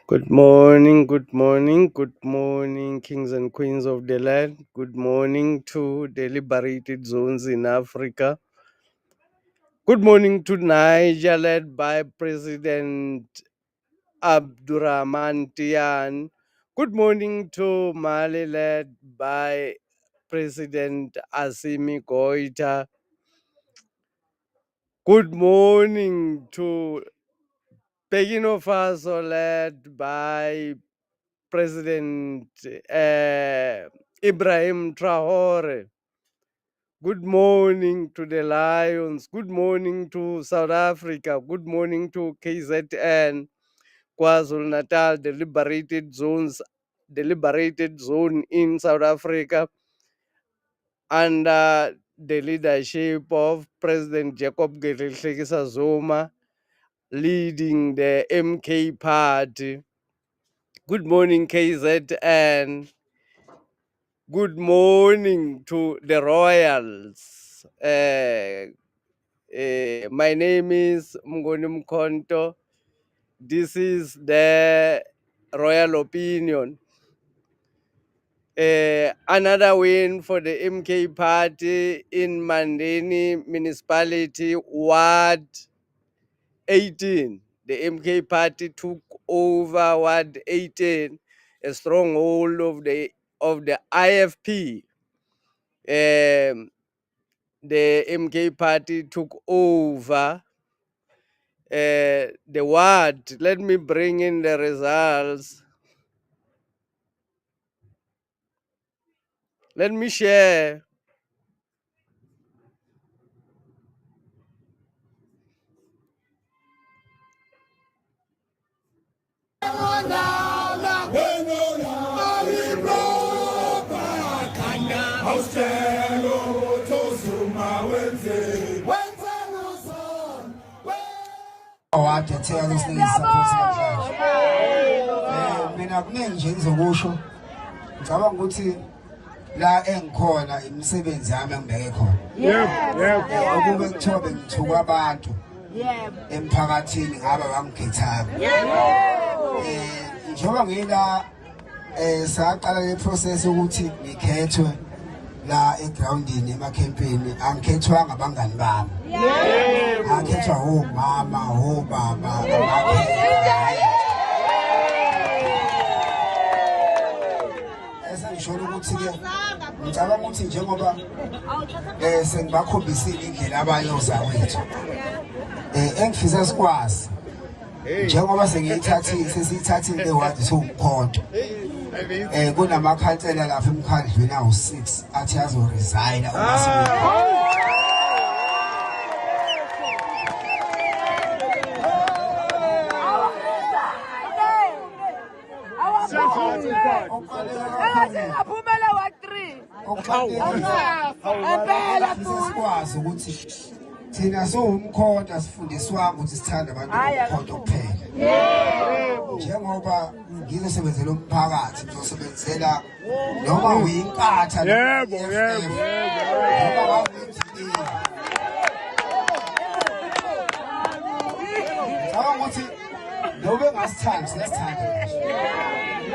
Good morning, good morning, good morning, kings and queens of the land. Good morning to the liberated zones in Africa. Good morning to Niger, led by President Abdurrahman Tian. Good morning to Mali, led by President Assimi Goita. Good morning to Burkina Faso, led by President Ibrahim Traore. Good morning to the Lions. Good morning to South Africa. Good morning to KZN, KwaZulu-Natal, the liberated zone in South Africa, under the leadership of President Jacob Zuma, leading the MK party. Good morning, KZN. Good morning to the royals. My name is Umkhonto. This is the royal opinion. Another win for the MK party in Mandeni Municipality, Ward 18. The MK party took over Ward 18, a stronghold of the IFP. The MK party took over the ward. Let me bring in the results. Let me share. Mina kuningi nje ngizokusho ngicabanga ukuthi la engikhona imisebenzi yami engibeke khona ukube kuthiwa bengithuka abantu emphakathini ngaba bangikhethayo njengoba ngila saqala le process ukuthi ngikhethwe la egroundini emacampaign angikhethwanga abangani bami angikhethwa omama obaba esengisholo ukuthi ke ngicabanga ukuthi njengoba sengibakhombisile indlela abayoza wethu engifisa sikwazi njengoba sesiyithathile le ward soMkhonto kunamakhansela lapha emkhandlweni awu-6 athi azoresigna sikwazi ukuthi thina soWumkhonto asifundiswanga ukuthi sithanda abantu boMkhonto kuphela. Njengoba ngizosebenzela umphakathi ngizosebenzela noma uyinkatha Yebo. noma ukuthi nobe ngasithanda siyasithanda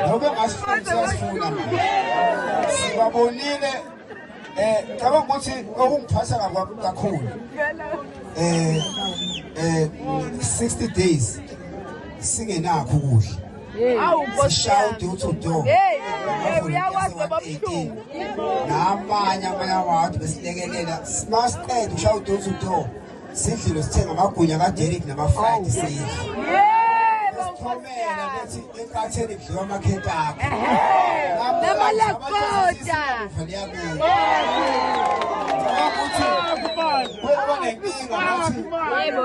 nobe ngasifuna manje sibabonile ngicabanga ukuthi okungiphatha kakhulu 60 days singenakho ukudla shout door to door namanye abantu besilekelela simasiqeda ushout door to door sidlile sithenga amagunya kaDerek nama-fried sale sithomela bethi enkatheni kudliwa amakhenta akhe namalakota yebo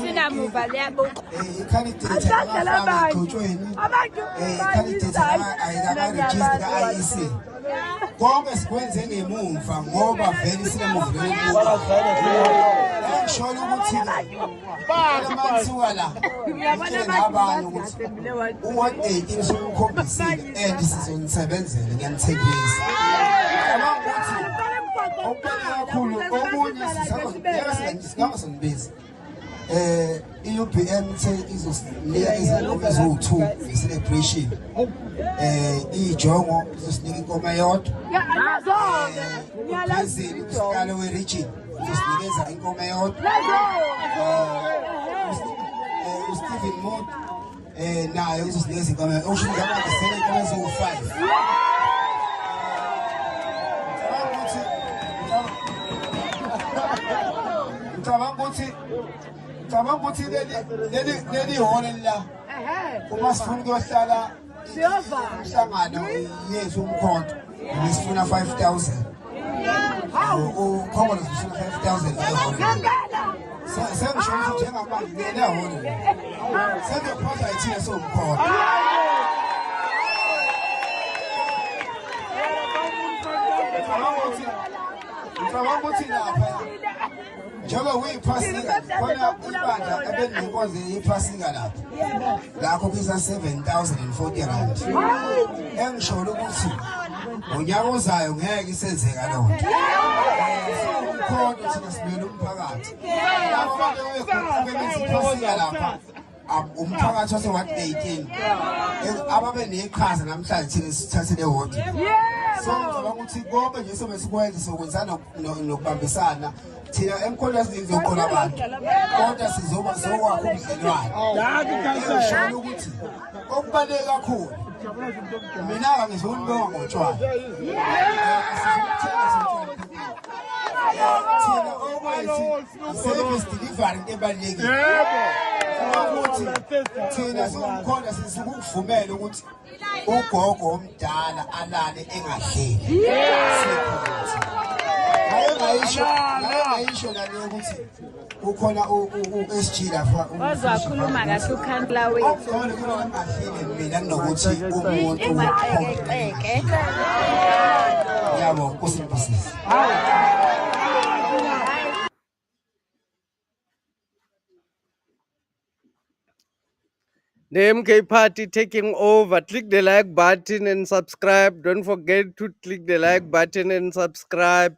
sinamuva liyabo ikhandidate ayikakarejista ka-IEC konke sikwenze ngemuva ngoba vele sinemuva ngisholo ukuthi manisiwa la ngabani ukuthi u-Ward 18 sokukhombisile and sizonisebenzela ngiyanithembisa ukuthi okukhulu omunye singamasonibezi i-UBM izosinika izingoma eziwu-2 celebration. Ijongo izosinika inkoma eyodwa. Phezulu usikalo we-region uzosinikeza inkoma eyodwa. uStephen Mood naye uzosinikeza inkoma eyodwa. Okusho ukuthi ngisele inkoma eziwu-5. Ngicabanga ukuthi leli hholo la uma sifuna ukuyohlala umhlangano yethu Umkhonto besifuna 5,000. Ukhongolo sifuna 5,000 lehholo. Sengisho ukuthi njengamanje leli hholo sengiyophatha ithina soMkhonto. Ngicabanga ukuthi lapha njengoba kuyiphasika khona ibandla ebelinenkonzo yephasika lapha lakho kuza 7,040 rand. Engisholo ukuthi unyaka ozayo ngeke isenzeka lonto. Umkhonto thina sibuyela umphakathi. Lapho abebenza iphasika lapha umphakathi wase what 18 ababe neqhaza namhlanje thina sithathele wonke. So ngicabanga ukuthi konke nje sobe sikwenza sokwenzana nokubambisana thina emkhonto sizoqola abantu kodwa sizoba sokwakho ubudlelwano. Ngisholo ukuthi okubaleke kakhulu mina ngizonibonga ngotshwala. Thina okwethi service delivery ebalekile. Ukuthi thina sinomkhonto sikuvumela ukuthi ugogo omdala alale engadleli. Ngayisho nale ukuthi ukhona uSG lapha wazakhuluma kahle ukhandla wethu mina nokuthi umuntu yabo kusiphisisa. The MK Party taking over. Click the like button and subscribe. Don't forget to click the like button and subscribe.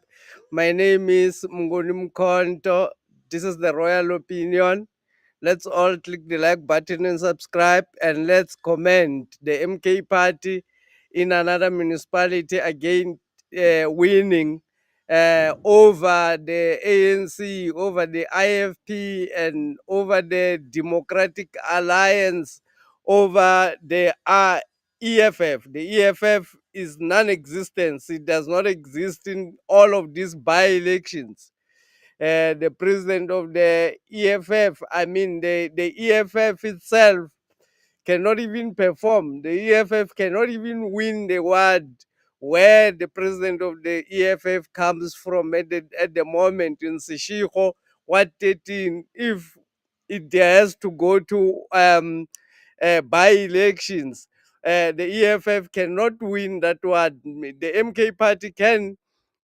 My name is Umkhonto. This is the Royal Opinion. Let's all click the like button and subscribe, and let's comment the MK Party in another municipality again winning over the ANC, over the IFP, and over the Democratic Alliance, over the EFF. The EFF is non-existent. It does not exist in all of these by-elections. The president of the EFF, I mean the EFF itself cannot even perform. The EFF cannot even win the ward where the president of the EFF comes from at the moment in Seshego, Ward 13. If it has to go to by-elections, the EFF cannot win that ward. The MK party can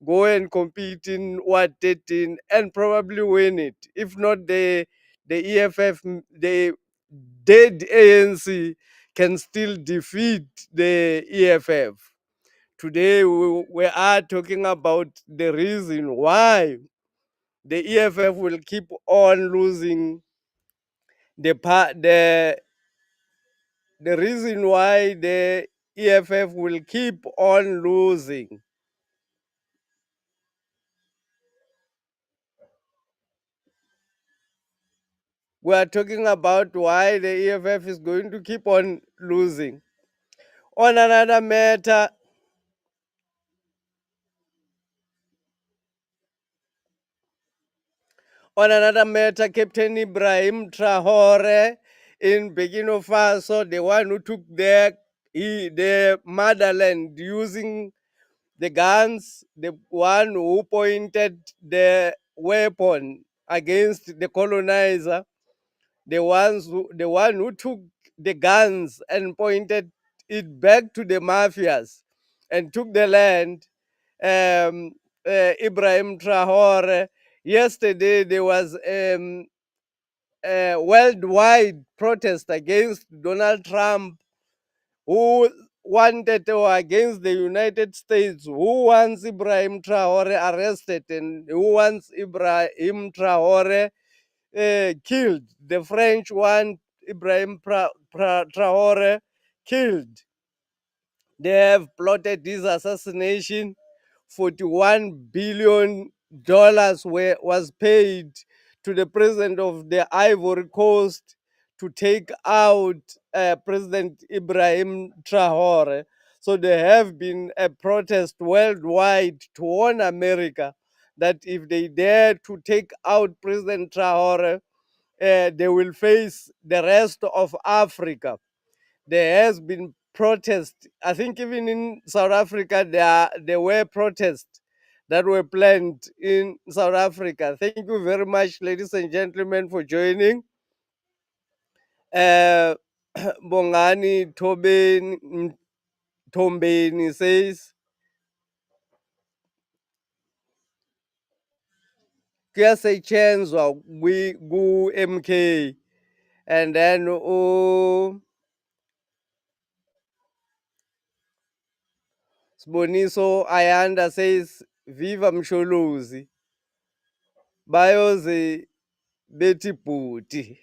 go and compete in Ward 13 and probably win it. If not, the EFF, the dead ANC can still defeat the EFF. Today we are talking about the reason why the EFF will keep on losing the reason why the EFF will keep on losing. We are talking about why the EFF is going to keep on losing. On another matter, Captain Ibrahim Traore in Burkina Faso, the one who took the motherland using the guns, the one who pointed the weapon against the colonizer, the one who took the guns and pointed it back to the mafias and took the land. Ibrahim Traore. Yesterday there was a worldwide protest against Donald Trump, who wanted, or against the United States, who wants Ibrahim Traore arrested and who wants Ibrahim Traore killed. The French one, Ibrahim Traore, killed. They have plotted this assassination. $41 billion was paid to the president of the Ivory Coast to take out President Ibrahim Traore. So there have been a protest worldwide to warn America that if they dare to take out President Traore, they will face the rest of Africa. There has been protests. I think even in South Africa, there were protests that were planned in South Africa. Thank you very much, ladies and gentlemen, for joining. Bongani Tombeni says, kuyasetshenzwa ku-MK. And then Sboniso Ayanda says, Viva Msholozi. Bayoze bethi bhuti.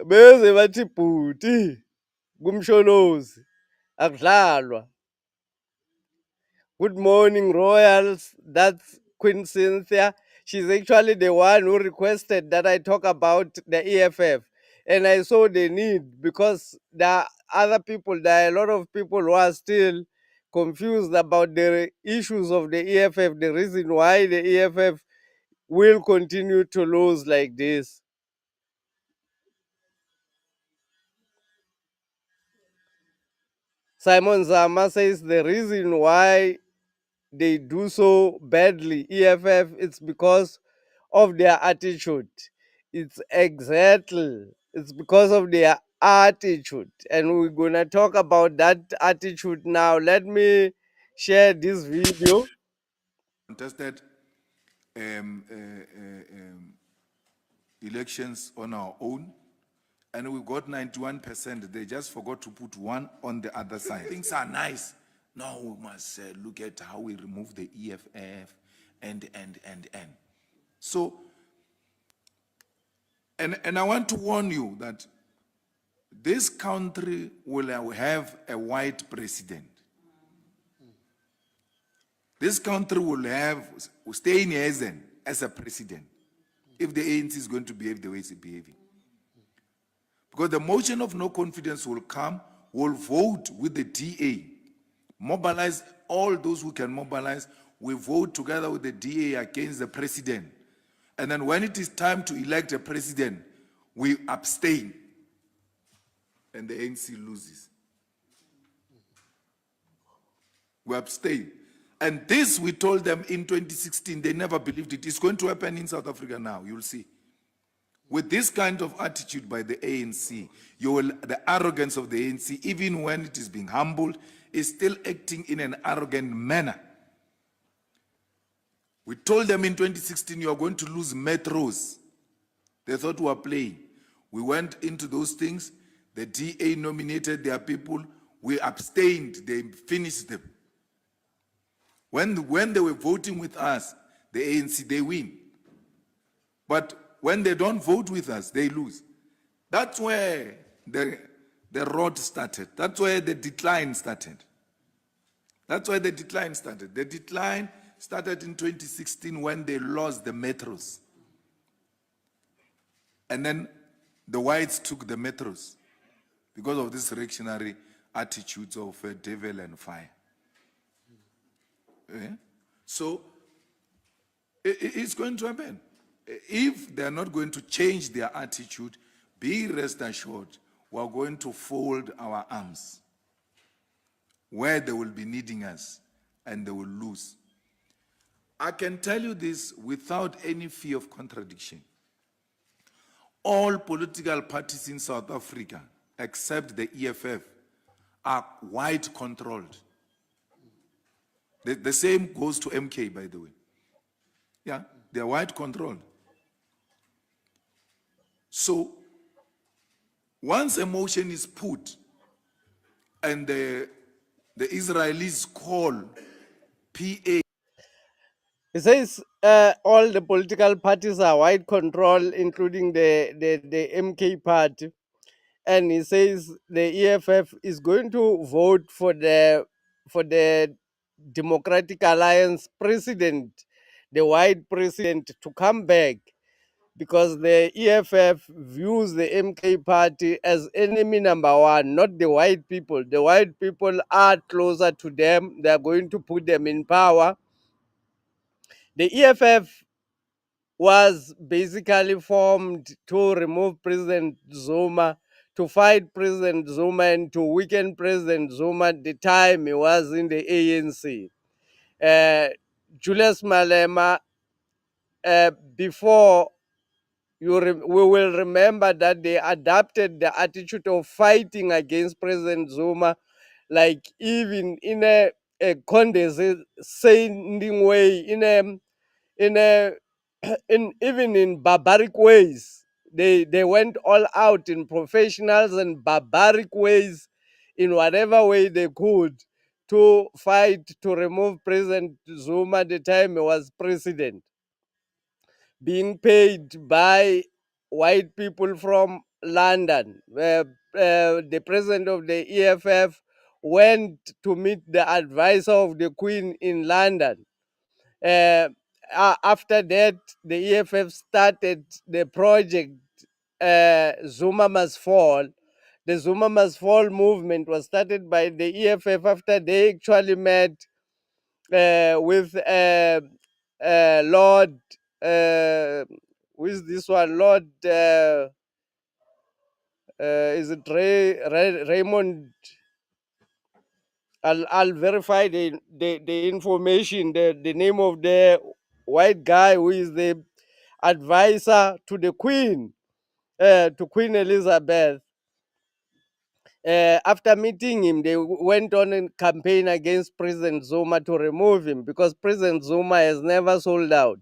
Beze bathi bhuti kumsholozi akudlalwa. Good morning, Royals. That's Queen Cynthia. She's actually the one who requested that I talk about the EFF. And I saw the need because there are other people, there are a lot of people who are still confused about the issues of the EFF, the reason why the EFF will continue to lose like this. Simon Zama says the reason why they do so badly, EFF, it's because of their attitude. It's because of their attitude. And we're going to talk about that attitude now. Let me share this video. Contested elections on our own, and we got 91%. They just forgot to put one on the other side. Things are nice. Now we must look at how we remove the EFF and. So, and I want to warn you that this country will have a white president. This country will stay in Ezen as a president if the ANC is going to behave the way it's behaving. Because the motion of no confidence will come, will vote with the DA, mobilize all those who can mobilize, we vote together with the DA against the president. And then when it is time to elect a president, we abstain. And the ANC loses. We abstain. And this we told them in 2016, they never believed it. It's going to happen in South Africa now, you'll see. With this kind of attitude by the ANC, the arrogance of the ANC, even when it is being humbled, is still acting in an arrogant manner. We told them in 2016, you are going to lose metros. They thought we were playing. We went into those things. The DA nominated their people. We abstained. They finished them. When they were voting with us, the ANC, they win. But when they don't vote with us, they lose. That's where the road started. That's where the decline started. That's where the decline started. The decline started in 2016 when they lost the metros. And then the whites took the metros because of this reactionary attitudes of devil and fire. So it's going to happen. If they're not going to change their attitude, be rest assured, we're going to fold our arms where they will be needing us and they will lose. I can tell you this without any fear of contradiction. All political parties in South Africa, except the EFF, are white controlled. The same goes to MK, by the way. Yeah, they're white controlled. So, once a motion is put and the Israelis call PA. He says all the political parties are white control, including the MK party. And he says the EFF is going to vote for the Democratic Alliance president, the white president, to come back because the EFF views the MK party as enemy number one, not the white people. The white people are closer to them. They are going to put them in power. The EFF was basically formed to remove President Zuma, to fight President Zuma, and to weaken President Zuma at the time he was in the ANC. Uh, Julius Malema, before we will remember that they adopted the attitude of fighting against President Zuma, like even in a condescending way, in a in even in barbaric ways. They went all out in professionals and barbaric ways, in whatever way they could, to fight to remove President Zuma at the time he was president, being paid by white people from London. The president of the EFF went to meet the advisor of the Queen in London. Uh, After that, the EFF started the project Zuma Must Fall. The Zuma Must Fall movement was started by the EFF after they actually met with Lord, who is this one? Lord, is it Raymond? I'll verify the information, the name of the white guy who is the advisor to the Queen, to Queen Elizabeth. After meeting him, they went on a campaign against President Zuma to remove him because President Zuma has never sold out.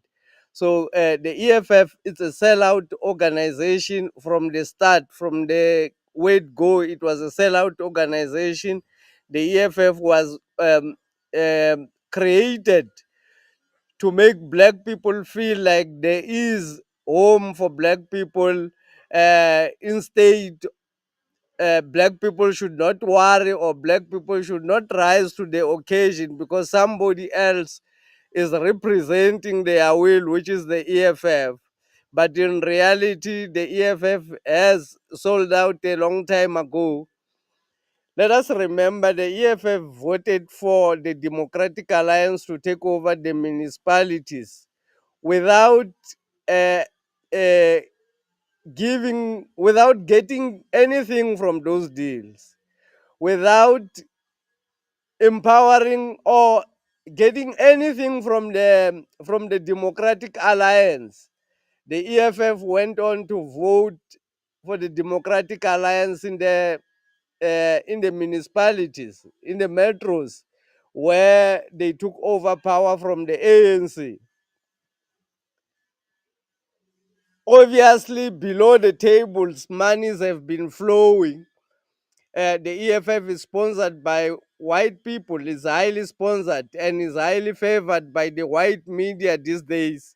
So the EFF is a sellout organization from the start, from the word go. It was a sellout organization. The EFF was created to make black people feel like there is home for black people. Instead, black people should not worry, or black people should not rise to the occasion because somebody else is representing their will, which is the EFF. But in reality, the EFF has sold out a long time ago. Let us remember the EFF voted for the Democratic Alliance to take over the municipalities without uh, uh, without getting anything from those deals, without empowering or getting anything from the Democratic Alliance. The EFF went on to vote for the Democratic Alliance in the municipalities, in the metros, where they took over power from the ANC. Obviously, below the tables, monies have been flowing. The EFF is sponsored by white people, is highly sponsored, and is highly favored by the white media these days.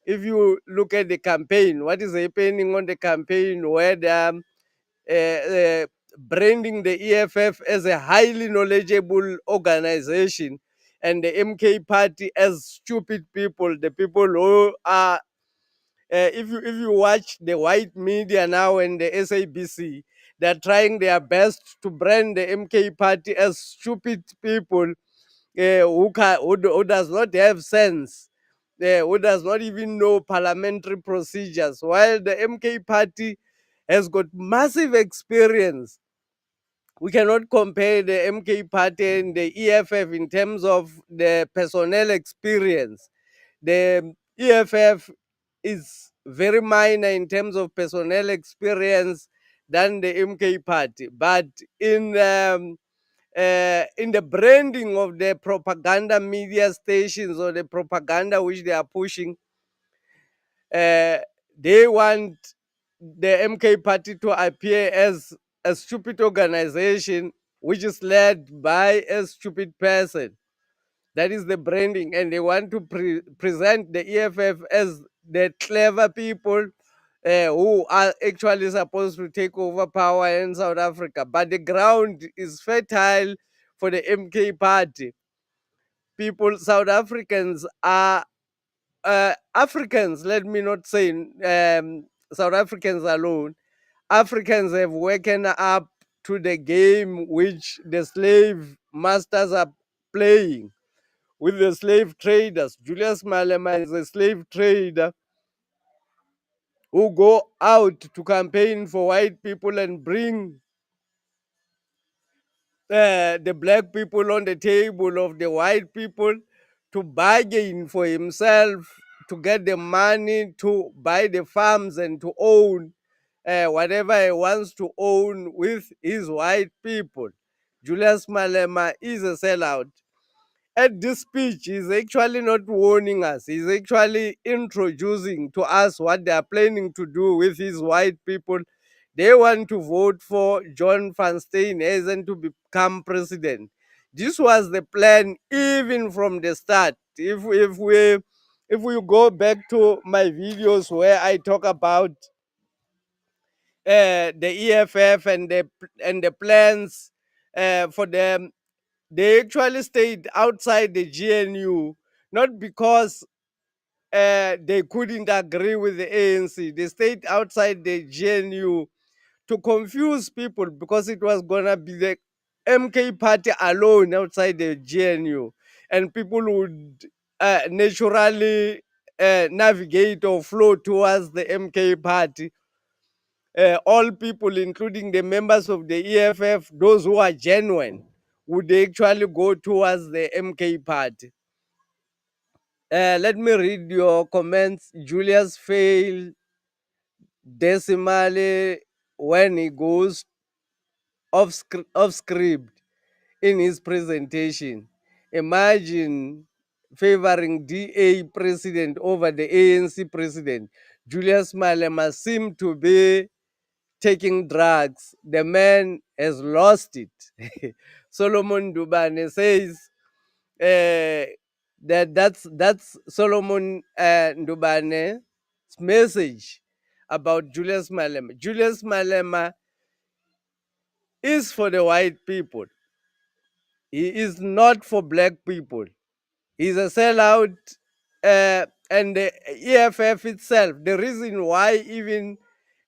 If you look at the campaign, what is happening on the campaign, where they are branding the EFF as a highly knowledgeable organization, and the MK party as stupid people, the people who are if you watch the white media now and the SABC, they're trying their best to brand the MK party as stupid people who does not have sense, who does not even know parliamentary procedures, while the MK party has got massive experience. We cannot compare the MK party and the EFF in terms of the personnel experience. The EFF is very minor in terms of personnel experience than the MK party, but in the branding of the propaganda media stations or the propaganda which they are pushing, uh, they want the MK party to appear as a stupid organization which is led by a stupid person. That is the branding, and they want to present the EFF as the clever people who are actually supposed to take over power in South Africa. But the ground is fertile for the MK party. People, South Africans are Africans, let me not say South Africans alone. Africans have woken up to the game which the slave masters are playing with the slave traders. Julius Malema is a slave trader who go out to campaign for white people and bring the black people on the table of the white people to bargain for himself, to get the money to buy the farms and to own whatever he wants to own with his white people. Julius Malema is a sellout. At this speech, he's actually not warning us. He's actually introducing to us what they are planning to do with his white people. They want to vote for John Van Steenhuisen to become president. This was the plan even from the start. If we go back to my videos where I talk about the EFF and the plans for them, they actually stayed outside the GNU, not because they couldn't agree with the ANC. They stayed outside the GNU to confuse people because it was gonna be the MK party alone outside the GNU, and people would naturally navigate or flow towards the MK party. All people, including the members of the EFF, those who are genuine, would actually go towards the MK party. Let me read your comments. Julius failed decimally when he goes off script in his presentation. Imagine favoring DA president over the ANC president. Julius Malema seemed to be taking drugs. The man has lost it. Solomon Dubane says that's Solomon Ndubane's message about Julius Malema. Julius Malema is for the white people. He is not for black people. He's a sellout. And the EFF itself, the reason why even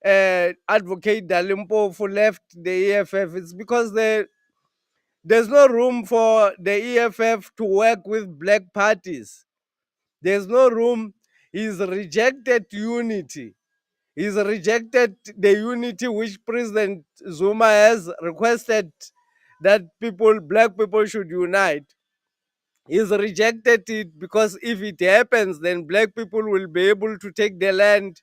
Advocate Dalimpofu left the EFF is because there's no room for the EFF to work with black parties. There's no room. He's rejected unity. He's rejected the unity which President Zuma has requested that black people should unite. He's rejected it because if it happens, then black people will be able to take the land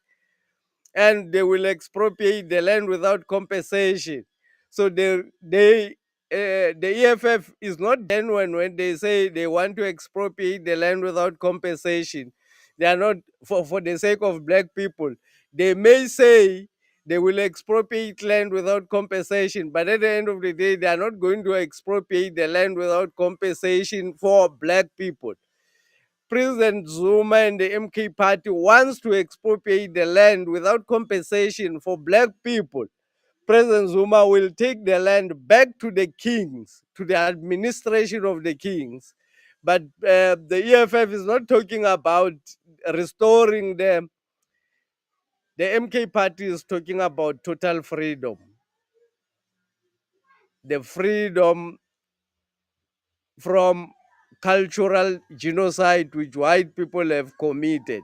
and they will expropriate the land without compensation. So the EFF is not genuine when they say they want to expropriate the land without compensation. They are not for the sake of black people. They may say they will expropriate land without compensation, but at the end of the day, they are not going to expropriate the land without compensation for black people. President Zuma and the MK party wants to expropriate the land without compensation for black people. President Zuma will take the land back to the kings, to the administration of the kings. But the EFF is not talking about restoring them. The MK party is talking about total freedom. The freedom from cultural genocide which white people have committed.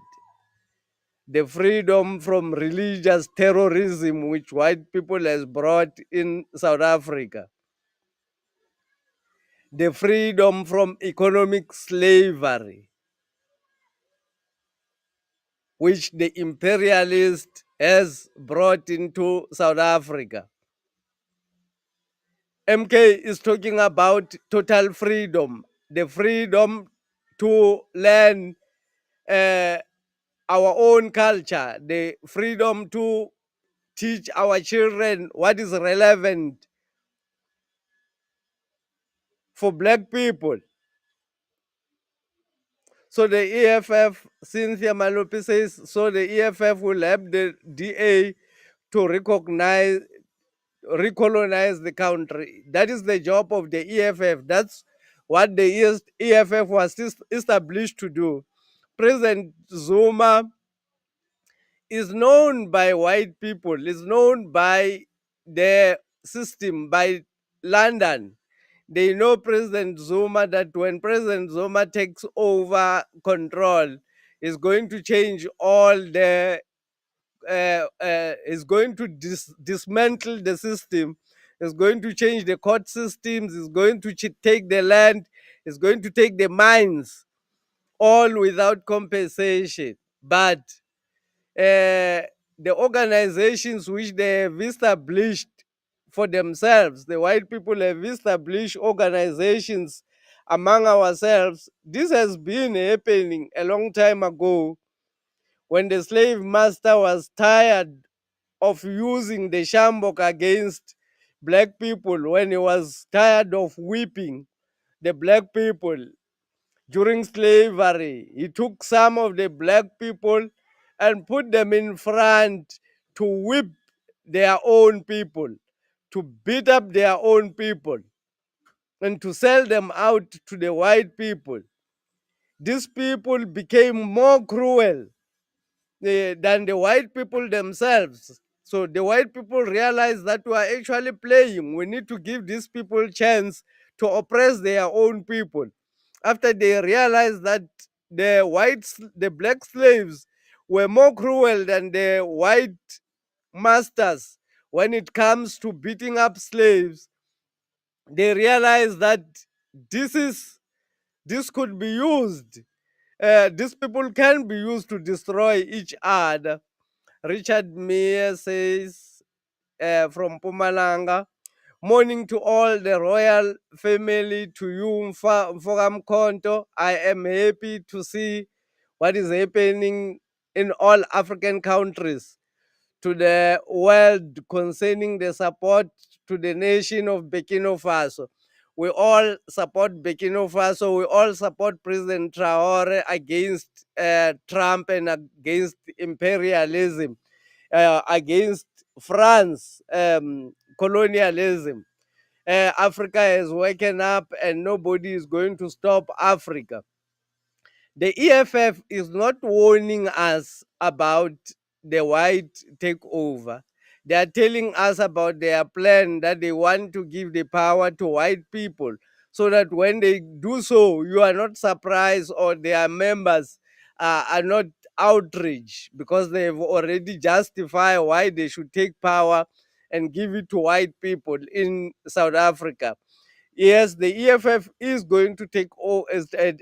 The freedom from religious terrorism which white people has brought in South Africa, the freedom from economic slavery which the imperialist has brought into South Africa. MK is talking about total freedom, the freedom to learn our own culture, the freedom to teach our children what is relevant for black people. So the EFF, Cynthia Malopi says, so the EFF will help the DA to recolonize the country. That is the job of the EFF. That's what the EFF was established to do. President Zuma is known by white people, is known by the system, by London. They know President Zuma, that when President Zuma takes over control, is going to change all the, is going to dismantle the system, is going to change the court systems, is going to take the land, is going to take the mines, all without compensation. But the organizations which they have established for themselves, the white people have established organizations among ourselves. This has been happening a long time ago when the slave master was tired of using the shambok against black people, when he was tired of whipping the black people during slavery. He took some of the black people and put them in front to whip their own people, to beat up their own people, and to sell them out to the white people. These people became more cruel than the white people themselves. So the white people realized that we are actually playing. We need to give these people a chance to oppress their own people. After they realized that the black slaves were more cruel than the white masters when it comes to beating up slaves, they realized that this is this could be used. These people can be used to destroy each other. Richard Meyer says from Pumalanga, morning to all the royal family, to you, Umkhonto. I am happy to see what is happening in all African countries, to the world concerning the support to the nation of Burkina Faso. We all support Burkina Faso. We all support President Traore against Trump and against imperialism, against France, colonialism. Africa has woken up and nobody is going to stop Africa. The EFF is not warning us about the white takeover. They are telling us about their plan, that they want to give the power to white people, so that when they do so, you are not surprised, or their members are not outraged, because they have already justified why they should take power and give it to white people in South Africa. Yes, the EFF is going to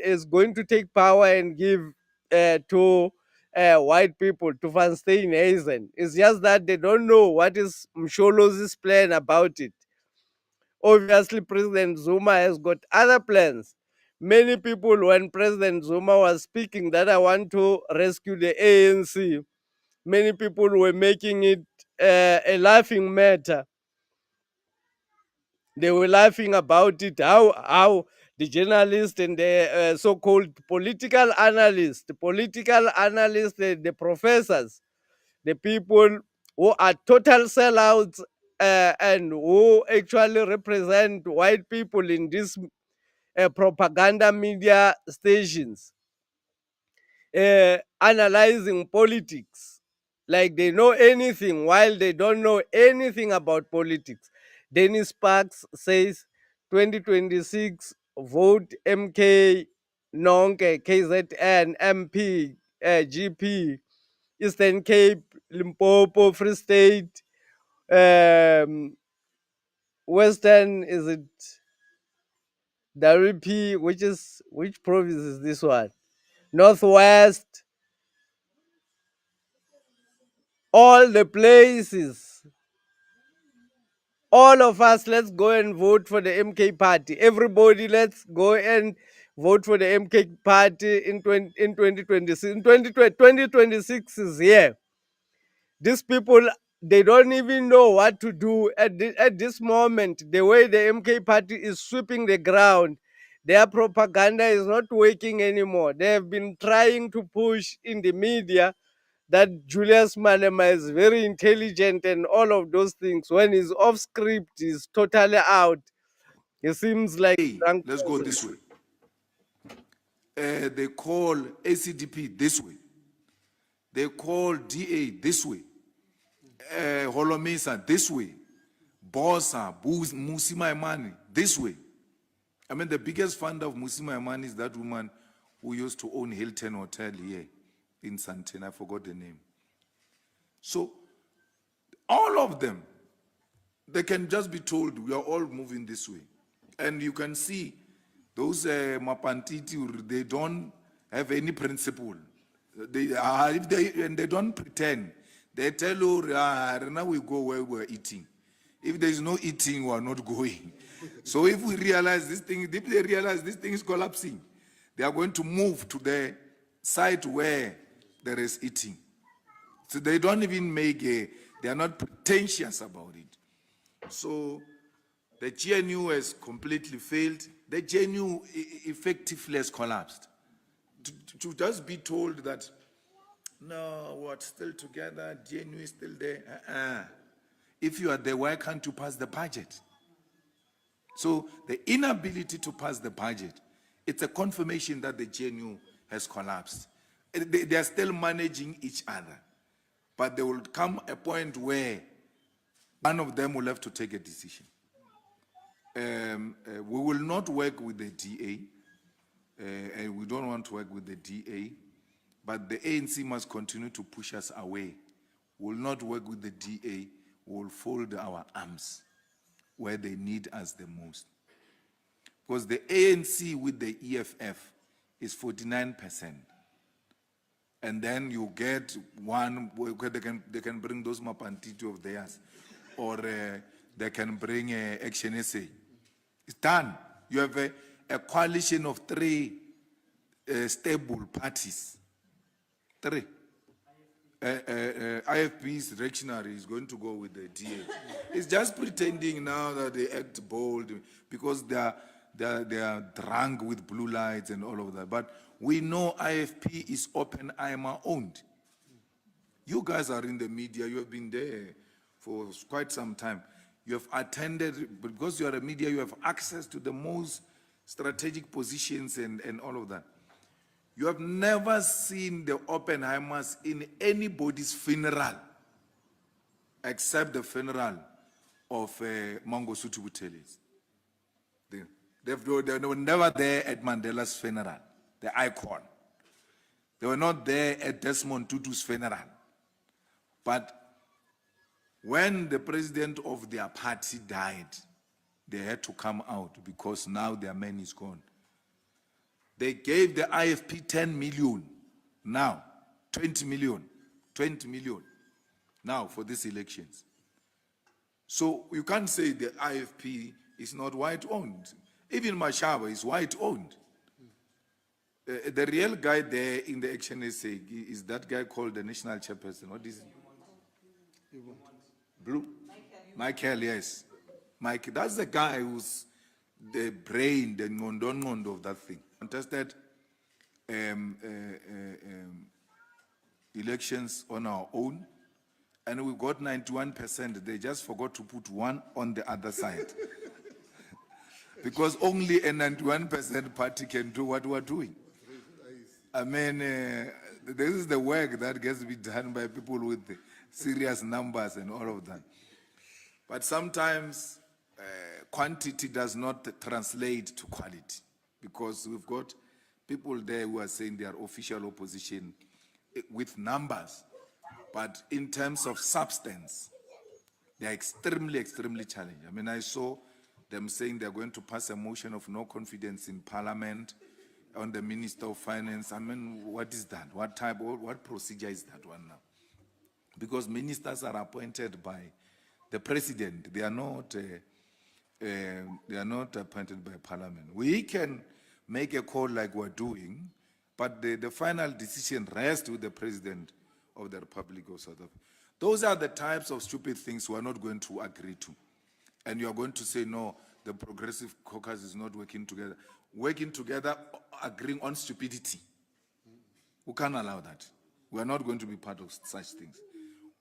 is going to take power and give to white people, to Van Steenhuisen. It's just that they don't know what is Msholo's plan about it. Obviously, President Zuma has got other plans. Many people, when President Zuma was speaking that I want to rescue the ANC, many people were making it a laughing matter. They were laughing about it, how the journalists and the so-called political analysts, the professors, the people who are total sellouts, and who actually represent white people in these propaganda media stations, analyzing politics like they know anything, while they don't know anything about politics. Dennis Sparks says 2026 vote MK Nonke KZN MP GP Eastern Cape Limpopo Free State, Western, is it WP, which province is this one? Northwest, all the places. All of us, let's go and vote for the MK party. Everybody, let's go and vote for the MK party in 2026. In 2026 is here. These people, they don't even know what to do at this moment. The way the MK party is sweeping the ground, Their propaganda is not working anymore. They have been trying to push in the media that Julius Malema is very intelligent and all of those things. When he's off script, he's totally out. He seems like a Hey, drunk let's go person. this way. They call ACDP this way. They call DA this way. Holomisa this way. Bossa, Musi Maimane this way. I mean, the biggest funder of Musi Maimane is that woman who used to own Hilton Hotel here in Santana. I forgot the name. So, all of them, they can just be told, we are all moving this way. And you can see those Mapantiti, they don't have any principle. And they don't pretend. They tell you, now we go where we're eating. If there is no eating, we are not going. So if we realize this thing, if they realize this thing is collapsing, they are going to move to the site where there is eating. So they don't even make they are not pretentious about it. So the GNU has completely failed. The GNU effectively has collapsed. To just be told that, no, we're still together, GNU is still there. If you are there, why can't you pass the budget? So the inability to pass the budget, it's a confirmation that the GNU has collapsed. They are still managing each other. But there will come a point where one of them will have to take a decision. We will not work with the DA. And we don't want to work with the DA. But the ANC must continue to push us away. We will not work with the DA. We will fold our arms where they need us the most. Because the ANC with the EFF is 49%. And then you get one where they can bring those Mapantiti of theirs, or they can bring Action SA. It's done. You have a coalition of three stable parties. Three. IFP's reactionary is going to go with the DA. It's just pretending now that they act bold because they are drunk with blue lights and all of that. But we know IFP is open IMA owned. You guys are in the media. You have been there for quite some time. You have attended, because you are a media, you have access to the most strategic positions and all of that. You have never seen the Oppenheimers in anybody's funeral except the funeral of Mangosuthu Buthelezi. They were never there at Mandela's funeral, the icon. They were not there at Desmond Tutu's funeral. But when the president of their party died, they had to come out because now their man is gone. They gave the IFP 10 million, now 20 million now for these elections. So you can't say the IFP is not white-owned. Even Mashaba is white-owned. The real guy there in the Action SA is that guy called the national chairperson. What is it? Blue? Michael, yes. Mike, that's the guy who's the brain, the ngondo of that thing. Contested elections on our own, and we got 91%. They just forgot to put one on the other side. Because only a 91% party can do what we're doing. I mean, this is the work that gets to be done by people with serious numbers and all of that. But sometimes quantity does not translate to quality, because we've got people there who are saying they are official opposition with numbers, but in terms of substance, they are extremely challenging. I mean, I saw them saying they're going to pass a motion of no confidence in Parliament on the Minister of Finance. I mean, what is that? What procedure is that one now? Because ministers are appointed by the president. They are not appointed by Parliament. We can make a call like we're doing, but the final decision rests with the President of the Republic of South Africa. Those are the types of stupid things we are not going to agree to. And you are going to say, no, the Progressive Caucus is not working together. working together, agreeing on stupidity. We can't allow that. We are not going to be part of such things.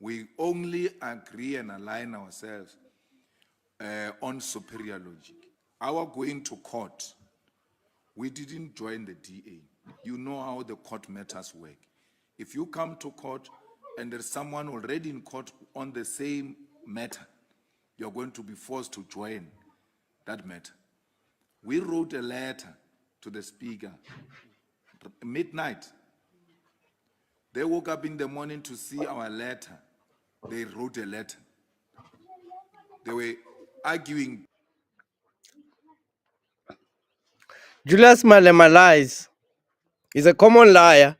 We only agree and align ourselves on superior logic. Our going to court, we didn't join the DA. You know how the court matters work. If you come to court and there's someone already in court on the same matter, you're going to be forced to join that matter. We wrote a letter to the speaker, midnight. They woke up in the morning to see our letter. They wrote a letter. They were arguing. Julius Malema lies. He's a common liar.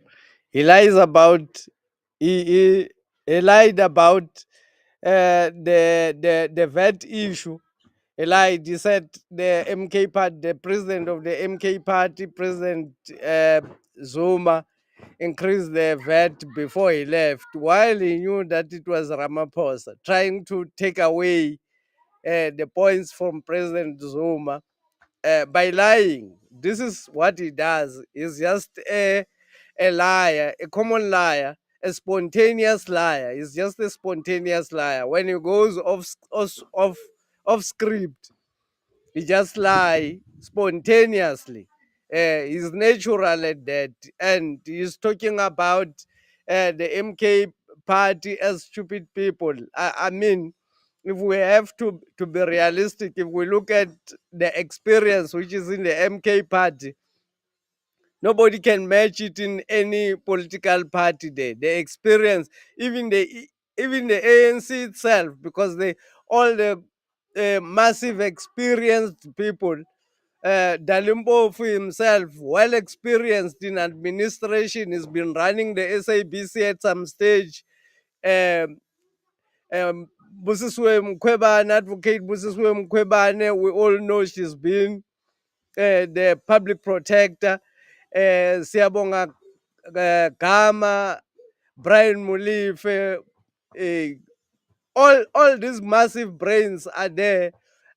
He lies about, he lied about the VAT issue. He lied. He said the MK party, the president of the MK party, President Zuma, increased the VAT before he left, while he knew that it was Ramaphosa trying to take away the points from President Zuma by lying. This is what he does. He's just a liar, a common liar, a spontaneous liar. He's just a spontaneous liar. When he goes off script, he just lie spontaneously. He's natural at that, and he's talking about the MK party as stupid people. I mean, if we have to be realistic, if we look at the experience which is in the MK party, nobody can match it in any political party there. The experience, even the ANC itself, because they all the massive experienced people. Dalimbo for himself, well experienced in administration, has been running the SABC at some stage. Um, Busiswe Mkhwebane, Advocate Busiswe Mkhwebane, we all know she's been the public protector. Siyabonga Gama, Brian Mulife, all these massive brains are there.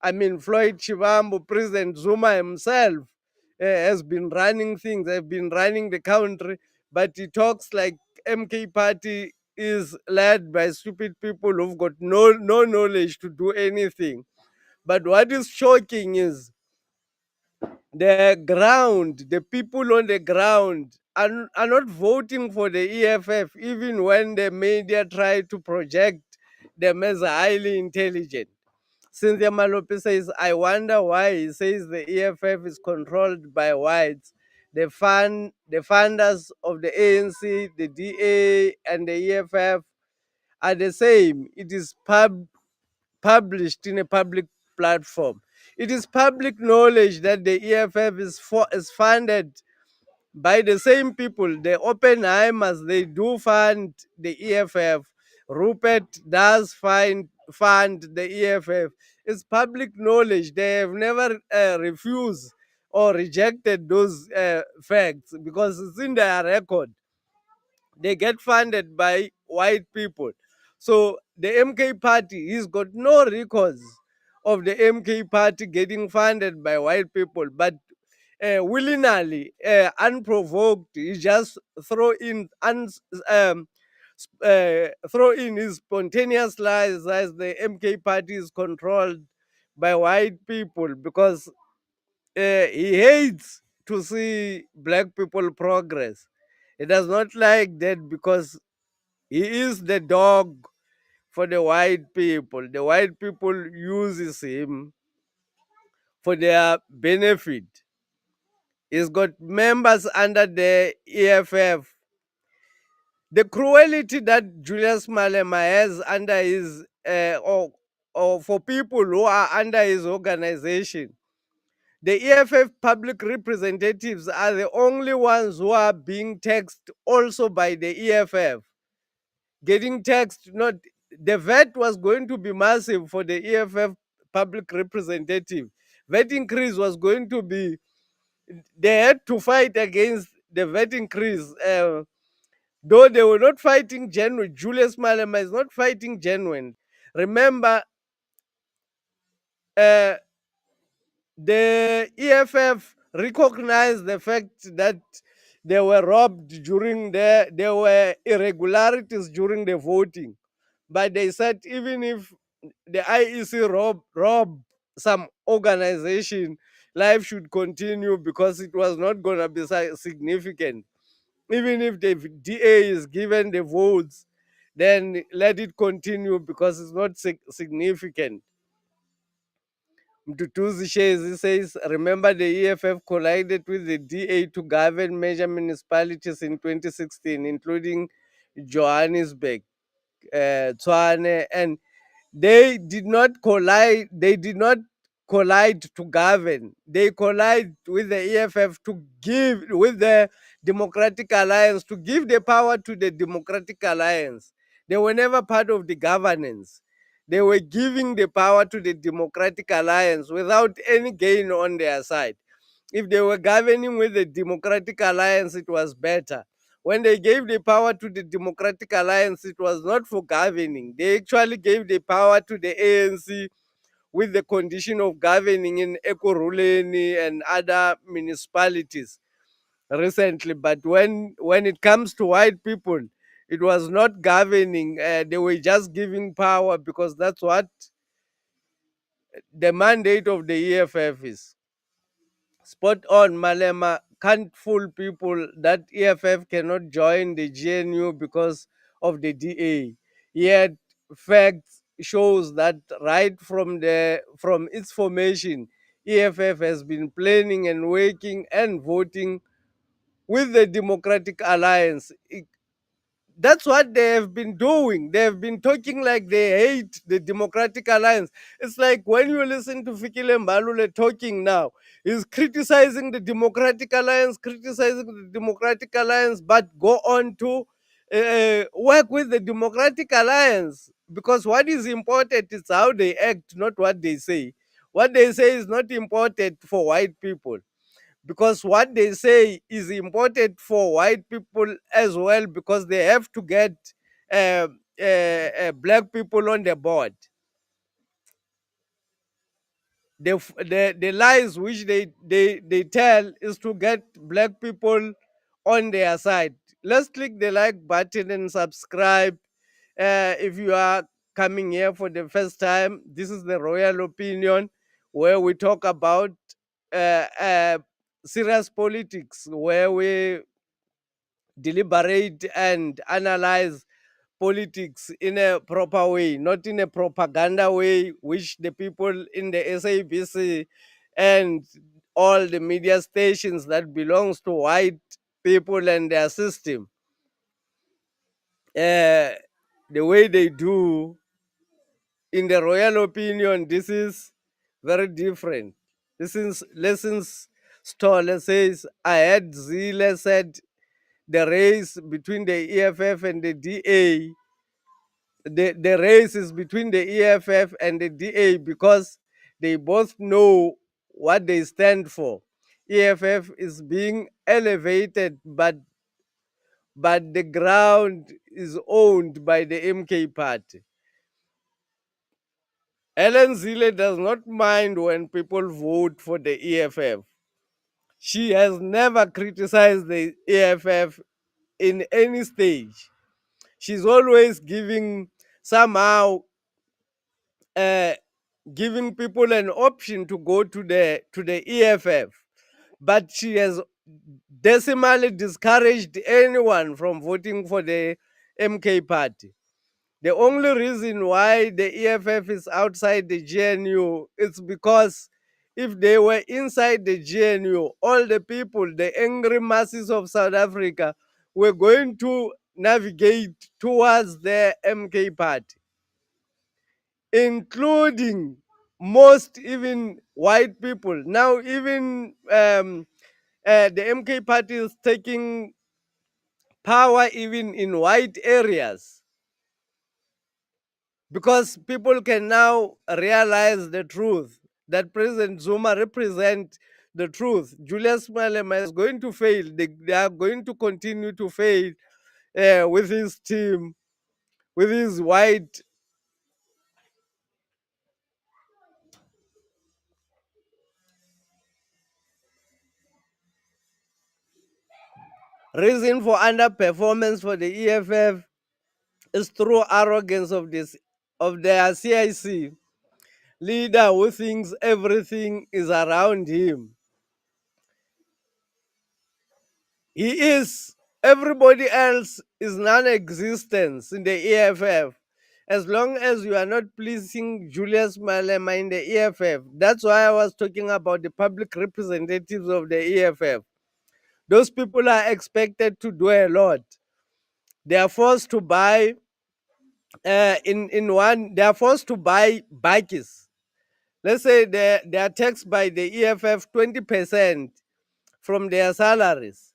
I mean, Floyd Chivambo, President Zuma himself has been running things, have been running the country, but he talks like MK party is led by stupid people who've got no knowledge to do anything. But what is shocking is the ground, the people on the ground are not voting for the EFF, even when the media try to project them as highly intelligent. Cynthia Malope says, I wonder why he says the EFF is controlled by whites. The funders of the ANC, the DA, and the EFF are the same. It is published in a public platform. It is public knowledge that the EFF is funded by the same people. The Oppenheimers, they do fund the EFF. Rupert does fund the EFF. It's public knowledge. They have never refused or rejected those facts because it's in their record. They get funded by white people. So the MK party, he's got no records of the MK party getting funded by white people, but willy-nilly, unprovoked, he just throw in his spontaneous lies as the MK party is controlled by white people because he hates to see black people progress. He does not like that because he is the dog for the white people. The white people uses him for their benefit. He's got members under the EFF. The cruelty that Julius Malema has under his, or for people who are under his organization, the EFF public representatives are the only ones who are being taxed also by the EFF. Getting taxed, not the VAT was going to be massive for the EFF public representative. VAT increase was going to be, they had to fight against the VAT increase. Though they were not fighting genuine, Julius Malema is not fighting genuine. Remember, uh, the EFF recognized the fact that they were robbed during there were irregularities during the voting. But they said even if the IEC rob some organization, life should continue because it was not going to be significant. Even if the DA is given the votes, then let it continue because it's not significant. Mtutuzi Shezi says, remember the EFF collided with the DA to govern major municipalities in 2016, including Johannesburg, Tshwane, and they did not collide. They did not collide to govern. They collide with the EFF to give, with the Democratic Alliance, to give the power to the Democratic Alliance. They were never part of the governance. They were giving the power to the Democratic Alliance without any gain on their side. If they were governing with the Democratic Alliance, it was better. When they gave the power to the Democratic Alliance, it was not for governing. They actually gave the power to the ANC with the condition of governing in Ekurhuleni and other municipalities recently. But when it comes to white people, it was not governing. They were just giving power because that's what the mandate of the EFF is. Spot on, Malema. Can't fool people that EFF cannot join the GNU because of the DA. Yet facts shows that right from its formation, EFF has been planning and working and voting with the Democratic Alliance. That's what they have been doing. They have been talking like they hate the Democratic Alliance. It's like when you listen to Fikile Mbalule talking now, he's criticizing the Democratic Alliance, but go on to work with the Democratic Alliance. Because what is important is how they act, not what they say. What they say is not important for white people, because what they say is important for white people as well, because they have to get uh, black people on the board. The lies which they tell is to get black people on their side. Let's click the like button and subscribe. If you are coming here for the first time, this is the Royal Opinion, where we talk about uh, uh, serious politics, where we deliberate and analyze politics in a proper way, not in a propaganda way, which the people in the SABC and all the media stations that belongs to white people and their system, uh, the way they do. In the Royal Opinion, this is very different. This is Lessons Stoller says, I had Zile said the race between the EFF and the DA, the race is between the EFF and the DA because they both know what they stand for. EFF is being elevated, but the ground is owned by the MK party. Ellen Zille does not mind when people vote for the EFF. She has never criticized the EFF in any stage. She's always somehow uh, giving people an option to go to the EFF, but she has decimally discouraged anyone from voting for the MK party. The only reason why the EFF is outside the GNU is because if they were inside the GNU, all the people, the angry masses of South Africa, were going to navigate towards the MK party, including most even white people. Now, even the MK party is taking power even in white areas, because people can now realize the truth that President Zuma represents the truth. Julius Malema is going to fail. They are going to continue to fail with his team, with his white. Reason for underperformance for the EFF is through arrogance of their CIC leader who thinks everything is around him. He is. Everybody else is non-existence in the EFF. As long as you are not pleasing Julius Malema in the EFF. That's why I was talking about the public representatives of the EFF. Those people are expected to do a lot. They are forced to buy they are forced to buy bikes. Let's say they are taxed by the EFF 20% from their salaries.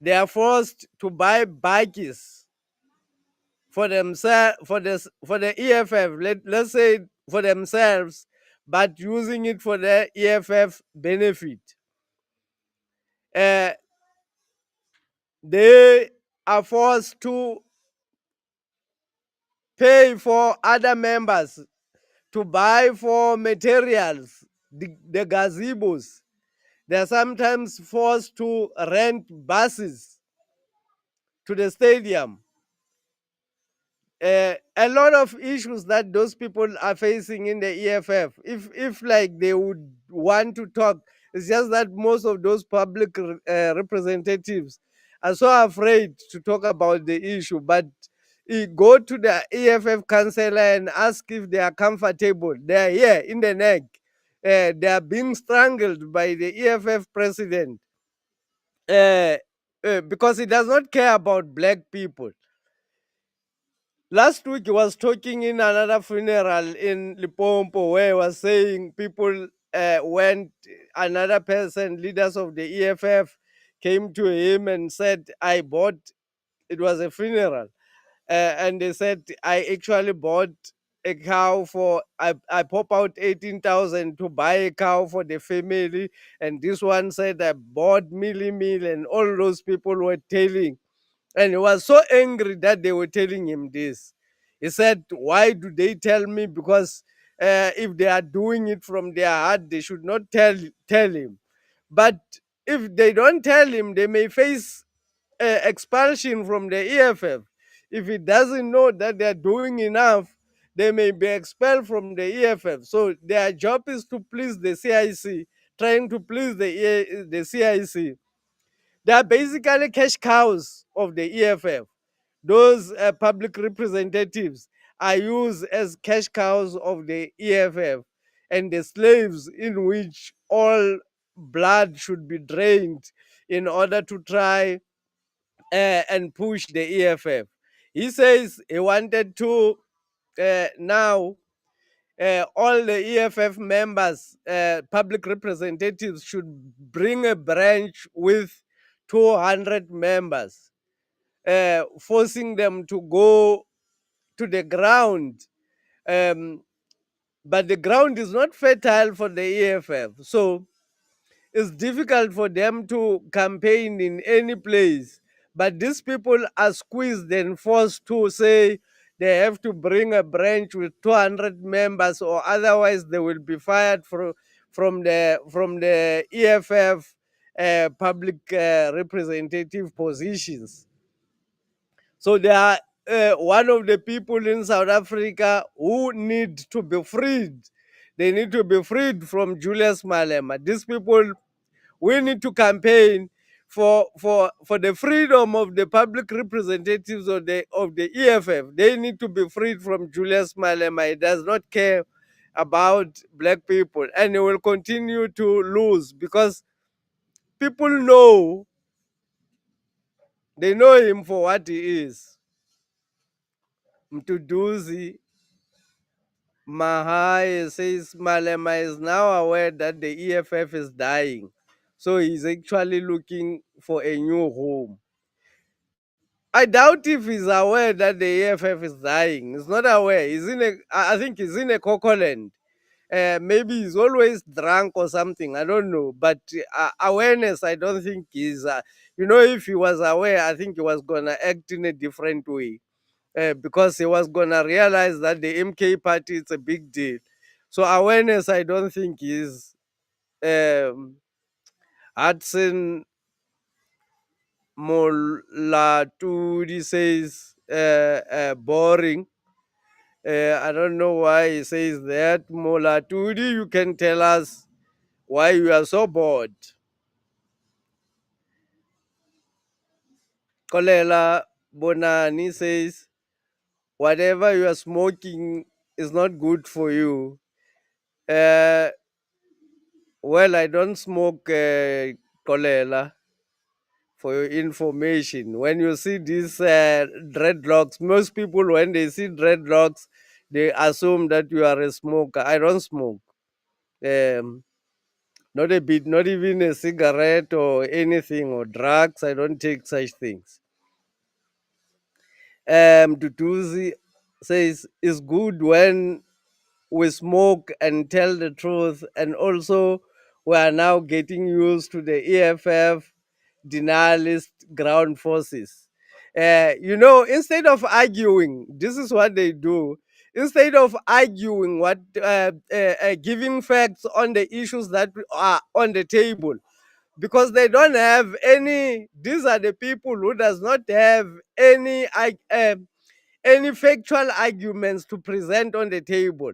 They are forced to buy bikes for themselves, for the EFF. Let's say for themselves, but using it for the EFF benefit. Uh, they are forced to pay for other members to buy for materials, the gazebos. They are sometimes forced to rent buses to the stadium. A lot of issues that those people are facing in the EFF. If like they would want to talk, it's just that most of those public representatives are so afraid to talk about the issue. But go to the EFF councillor and ask if they are comfortable. They are here in the neck. They are being strangled by the EFF president because he does not care about black people. Last week, he was talking in another funeral in Limpopo where he was saying people went, another person, leaders of the EFF came to him and said, I bought, it was a funeral. And they said, I actually bought a cow for, I pop out 18,000 to buy a cow for the family. And this one said, I bought milli meal, and all those people were telling. And he was so angry that they were telling him this. He said, why do they tell me? Because if they are doing it from their heart, they should not tell him. But if they don't tell him, they may face expulsion from the EFF. If he doesn't know that they're doing enough, they may be expelled from the EFF. So their job is to please the CIC, trying to please the CIC. They are basically cash cows of the EFF. Those public representatives are used as cash cows of the EFF and the slaves in which all blood should be drained in order to try and push the EFF. He says he wanted to now all the EFF members, public representatives, should bring a branch with 200 members, forcing them to go to the ground. But the ground is not fertile for the EFF. So it's difficult for them to campaign in any place. But these people are squeezed and forced to say they have to bring a branch with 200 members, or otherwise they will be fired from the EFF public representative positions. So they are one of the people in South Africa who need to be freed. They need to be freed from Julius Malema. These people, we need to campaign for the freedom of the public representatives of the EFF. They need to be freed from Julius Malema. He does not care about black people, and he will continue to lose because people know, they know him for what he is. Mtuduzi Mahai says Malema is now aware that the EFF is dying. So he's actually looking for a new home. I doubt if he's aware that the EFF is dying. He's not aware. I think he's in a cocoland. Maybe he's always drunk or something. I don't know. But awareness, I don't think is. If he was aware, I think he was gonna act in a different way. Because he was gonna realize that the MK party is a big deal. So awareness, I don't think is Hudson Molatudi says boring. I don't know why he says that. Molatudi, you can tell us why you are so bored. Kolela Bonani says, whatever you are smoking is not good for you. Uh, well, I don't smoke Kolela, for your information. When you see these dreadlocks, most people, when they see dreadlocks, they assume that you are a smoker. I don't smoke. Um, not a bit, not even a cigarette or anything or drugs. I don't take such things. Tutuzi says it's good when we smoke and tell the truth, and also we are now getting used to the EFF denialist ground forces. Instead of arguing, this is what they do. Instead of arguing, giving facts on the issues that are on the table, because they don't have any. These are the people who does not have any factual arguments to present on the table.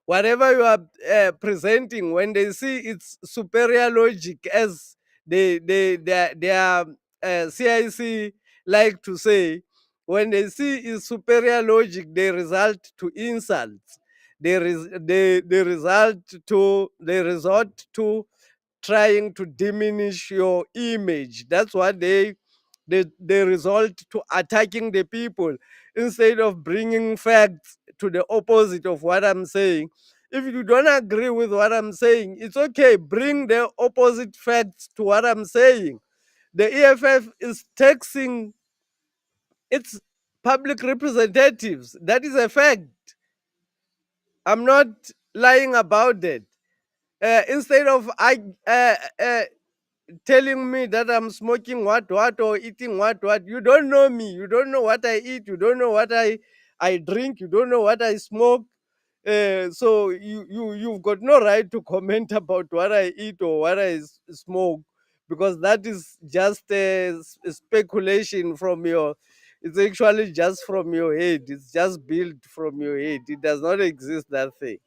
Whatever you are presenting, when they see its superior logic, as their CIC like to say, when they see its superior logic, they result to insults. They resort to trying to diminish your image. That's what they resort to attacking the people instead of bringing facts to the opposite of what I'm saying. If you don't agree with what I'm saying, it's okay. Bring the opposite facts to what I'm saying. The EFF is taxing its public representatives. That is a fact. I'm not lying about that. Instead of telling me that I'm smoking what or eating what. You don't know me. You don't know what I eat. You don't know what I drink. You don't know what I smoke. So you've got no right to comment about what I eat or what I smoke, because that is just a speculation from your. It's actually just from your head. It's just built from your head. It does not exist, that thing.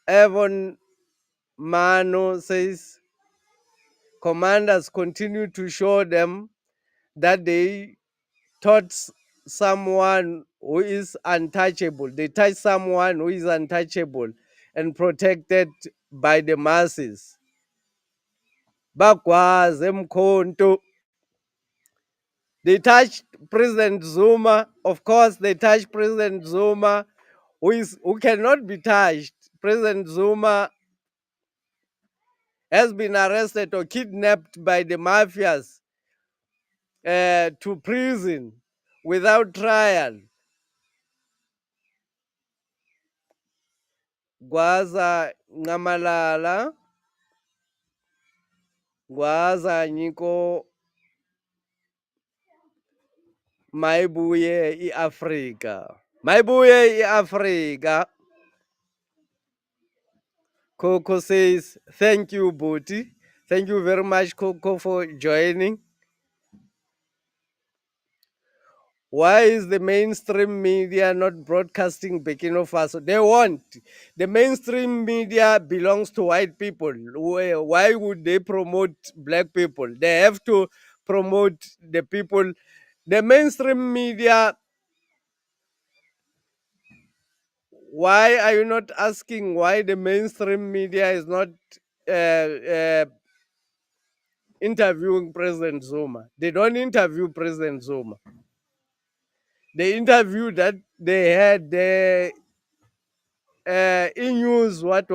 Evan Mano says commanders continue to show them that they taught someone who is untouchable. They touch someone who is untouchable and protected by the masses. Bakwazi Umkhonto. They touched President Zuma. Of course, they touched President Zuma, who cannot be touched. President Zuma has been arrested or kidnapped by the mafias to prison without trial. Gwaza Ngamalala, Gwaza Nyiko Maibuye i-Afrika. Maibuye i-Afrika. Coco says, thank you, Boti. Thank you very much, Coco, for joining. Why is the mainstream media not broadcasting Burkina Faso? They won't. The mainstream media belongs to white people. Why would they promote black people? They have to promote the people. The mainstream media, why are you not asking why the mainstream media is not uh, uh, interviewing President Zuma? They don't interview President Zuma. The interview that they had in news, what?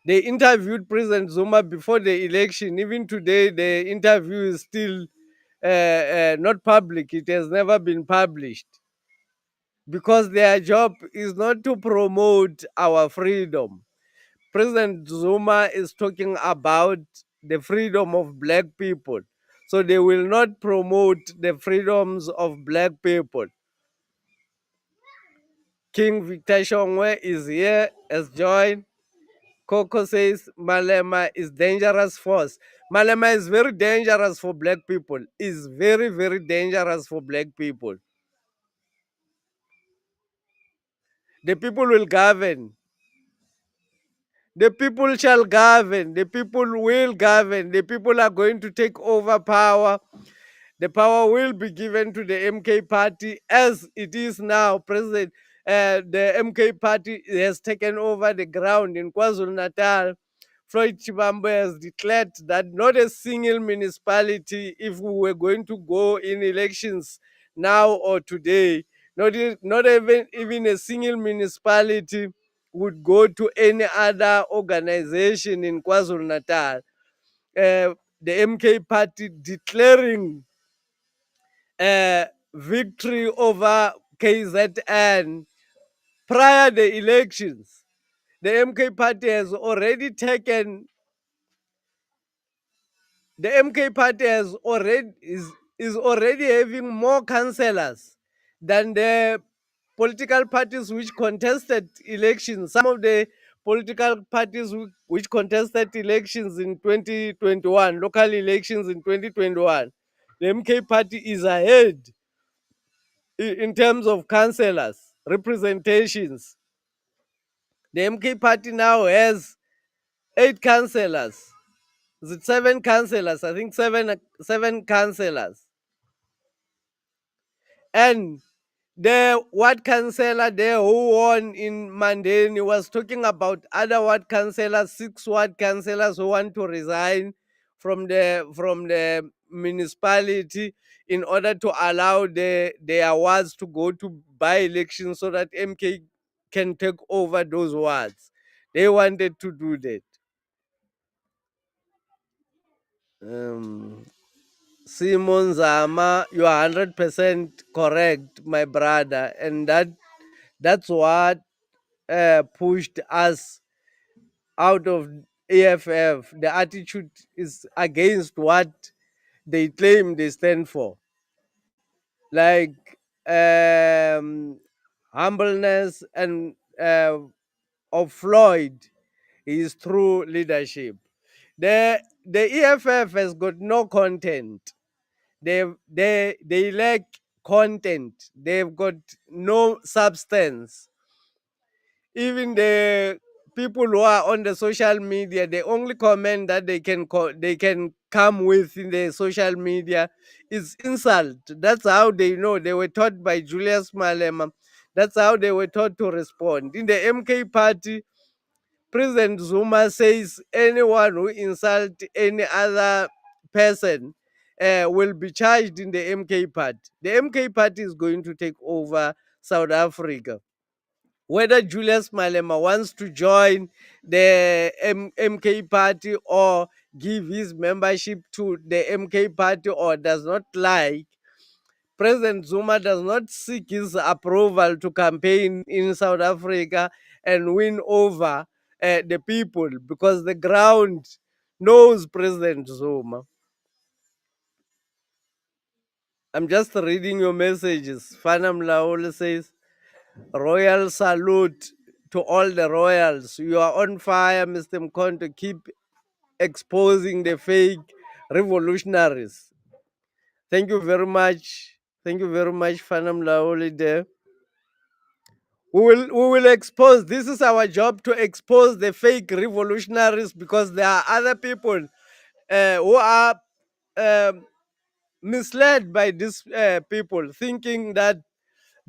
They interviewed President Zuma before the election. Even today, the interview is still not public. It has never been published because their job is not to promote our freedom. President Zuma is talking about the freedom of black people. So they will not promote the freedoms of black people. King Victor Shongwe is here, has joined. Coco says Malema is dangerous force. Malema is very dangerous for black people. Is very, very dangerous for black people. The people will govern. The people shall govern. The people will govern. The people are going to take over power. The power will be given to the MK party as it is now. The MK party has taken over the ground in KwaZulu-Natal. Floyd Chibambo has declared that not a single municipality, if we were going to go in elections now or today, not even a single municipality would go to any other organization in KwaZulu-Natal. The MK party declaring victory over KZN prior the elections. The MK party has already taken. The MK party is already having more councillors than the political parties which contested elections. Some of the political parties which contested elections in 2021, local elections in 2021, the MK party is ahead in terms of councillors, representations. The MK party now has 8 councillors. Is it 7 councillors? I think seven councillors. And the ward councillor there who won in Mandeni was talking about other ward councillors, 6 ward councillors who want to resign from the municipality in order to allow their wards to go to by elections so that MK can take over those wards. They wanted to do that. Um, Simon Zama, you are 100% correct, my brother, and that's what pushed us out of EFF. The attitude is against what they claim they stand for, like humbleness and of Floyd is through leadership. The EFF has got no content. They lack content. They've got no substance. Even the people who are on the social media, the only comment that they can come with in the social media is insult. That's how they know. They were taught by Julius Malema. That's how they were taught to respond. In the MK party, President Zuma says anyone who insult any other person will be charged in the MK party. The MK party is going to take over South Africa. Whether Julius Malema wants to join the MK party or give his membership to the MK party or does not like, President Zuma does not seek his approval to campaign in South Africa and win over the people because the ground knows President Zuma. I'm just reading your messages. Fanam Laol says, Royal salute to all the royals. You are on fire, Mr. Umkhonto. Keep exposing the fake revolutionaries. Thank you very much. Thank you very much, Fanam Laoli there. We will expose. This is our job, to expose the fake revolutionaries, because there are other people who are um, misled by these people, thinking that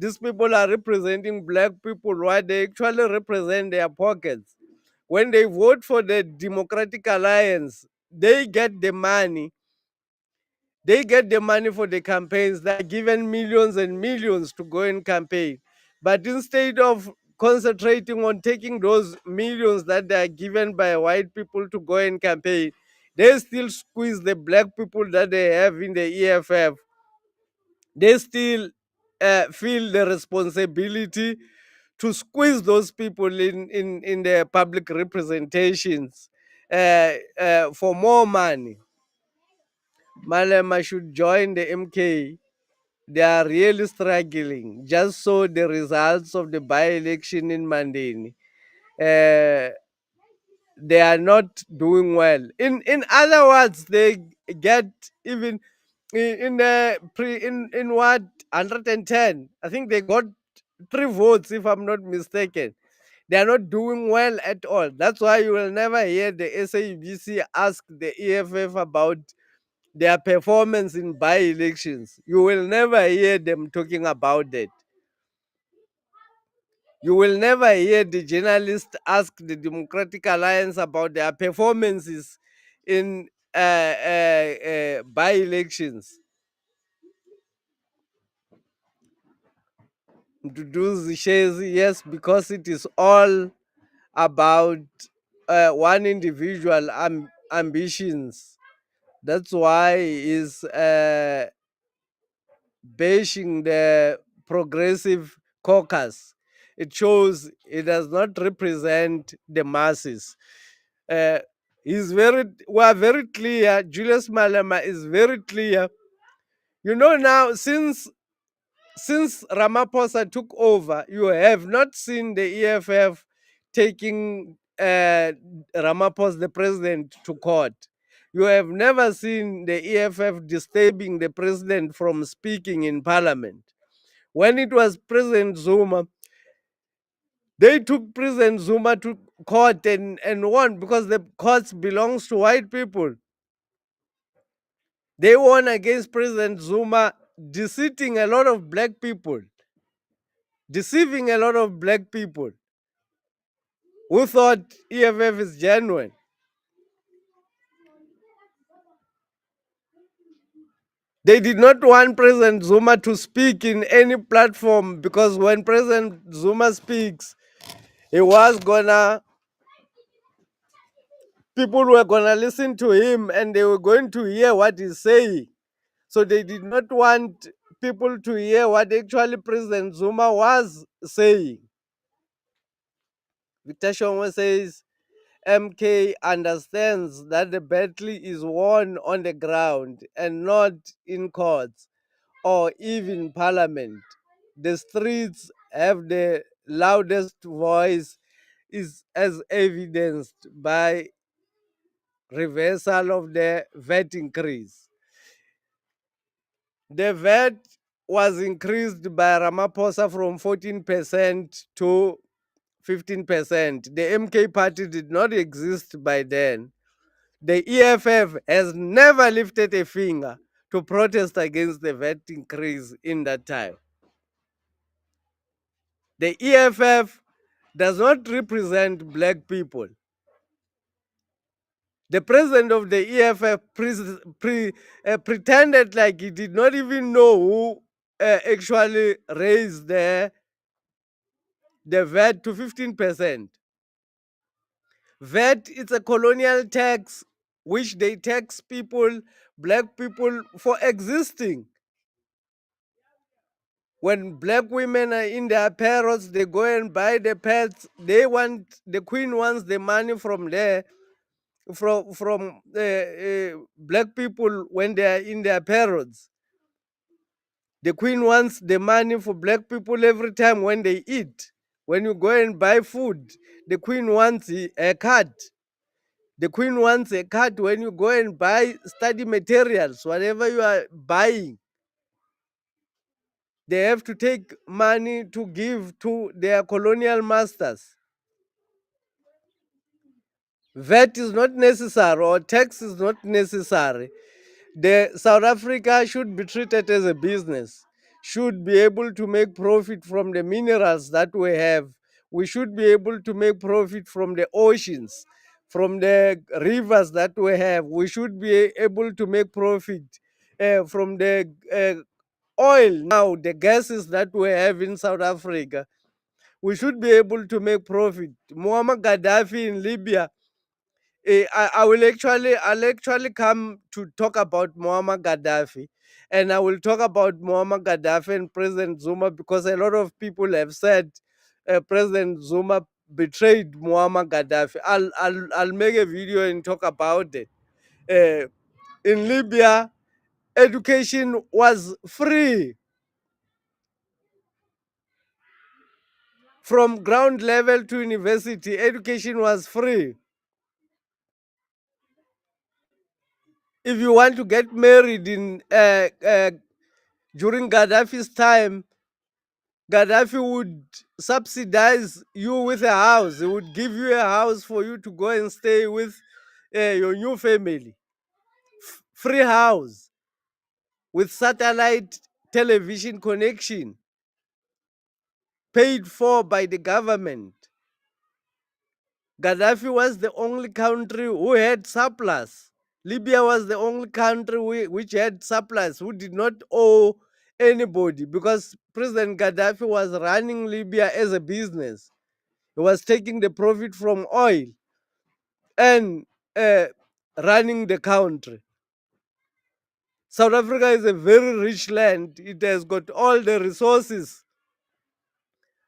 these people are representing black people while they actually represent their pockets. When they vote for the Democratic Alliance, they get the money. They get the money for the campaigns. They're given millions and millions to go and campaign. But instead of concentrating on taking those millions that they are given by white people to go and campaign, they still squeeze the black people that they have in the EFF. They still feel the responsibility to squeeze those people in their public representations for more money. Malema should join the MK. They are really struggling. Just saw the results of the by-election in Mandeni. Uh, they are not doing well. In other words, they get even in the in what 110. I think they got 3 votes, if I'm not mistaken. They are not doing well at all. That's why you will never hear the SABC ask the EFF about their performance in by-elections. You will never hear them talking about it. You will never hear the journalists ask the Democratic Alliance about their performances in by-elections. To do the shares, yes, because it is all about one individual ambitions. That's why he's bashing the progressive caucus. It shows it does not represent the masses. Uh, we are very clear. Julius Malema is very clear. You know, now since Ramaphosa took over, you have not seen the EFF taking Ramaphosa, the president, to court. You have never seen the EFF disturbing the president from speaking in parliament. When it was President Zuma, they took President Zuma to court and won because the courts belongs to white people. They won against President Zuma, deceiving a lot of black people, deceiving a lot of black people who thought EFF is genuine. They did not want President Zuma to speak in any platform because when President Zuma speaks, he was gonna, people were gonna listen to him and they were going to hear what he's saying. So they did not want people to hear what actually President Zuma was saying. Victor Shongo says MK understands that the battle is won on the ground and not in courts or even parliament. The streets have the loudest voice, is as evidenced by reversal of the VAT increase. The VAT was increased by Ramaphosa from 14% to 15%. The MK party did not exist by then. The EFF has never lifted a finger to protest against the VAT increase in that time. The EFF does not represent black people. The president of the EFF pretended like he did not even know who actually raised the VAT to 15%. VAT is a colonial tax which they tax people, black people, for existing. When black women are in their periods, they go and buy the pads. The queen wants the money from there, from black people when they are in their periods. The queen wants the money for black people every time when they eat. When you go and buy food, the queen wants a cut. The queen wants a cut when you go and buy study materials, whatever you are buying. They have to take money to give to their colonial masters. VAT is not necessary or tax is not necessary. The South Africa should be treated as a business, should be able to make profit from the minerals that we have. We should be able to make profit from the oceans, from the rivers that we have. We should be able to make profit from the oil, now the gases that we have in South Africa. We should be able to make profit. Muammar Gaddafi in Libya, I'll actually come to talk about Muammar Gaddafi, and I will talk about Muammar Gaddafi and President Zuma because a lot of people have said President Zuma betrayed Muammar Gaddafi. I'll make a video and talk about it. In Libya, education was free from ground level to university. Education was free. If you want to get married in during Gaddafi's time, Gaddafi would subsidize you with a house. He would give you a house for you to go and stay with your new family. Free house with satellite television connection, paid for by the government. Gaddafi was the only country who had surplus. Libya was the only country which had surplus, who did not owe anybody, because President Gaddafi was running Libya as a business. He was taking the profit from oil and running the country. South Africa is a very rich land. It has got all the resources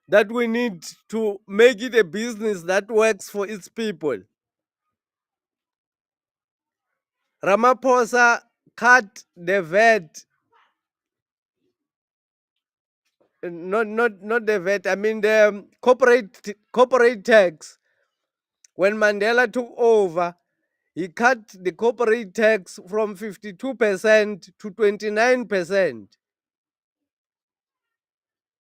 that we need to make it a business that works for its people. Ramaphosa cut the VAT, not the VAT, I mean the corporate tax. When Mandela took over, he cut the corporate tax from 52% to 29%.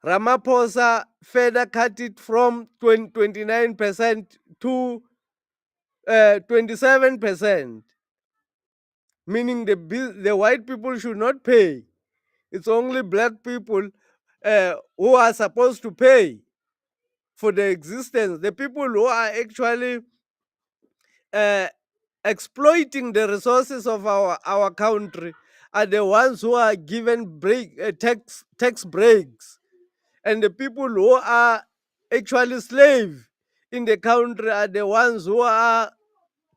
Ramaphosa further cut it from 29% to 27%, meaning the white people should not pay. It's only black people who are supposed to pay for the existence. The people who are actually uh, exploiting the resources of our country are the ones who are given tax breaks, and the people who are actually slave in the country are the ones who are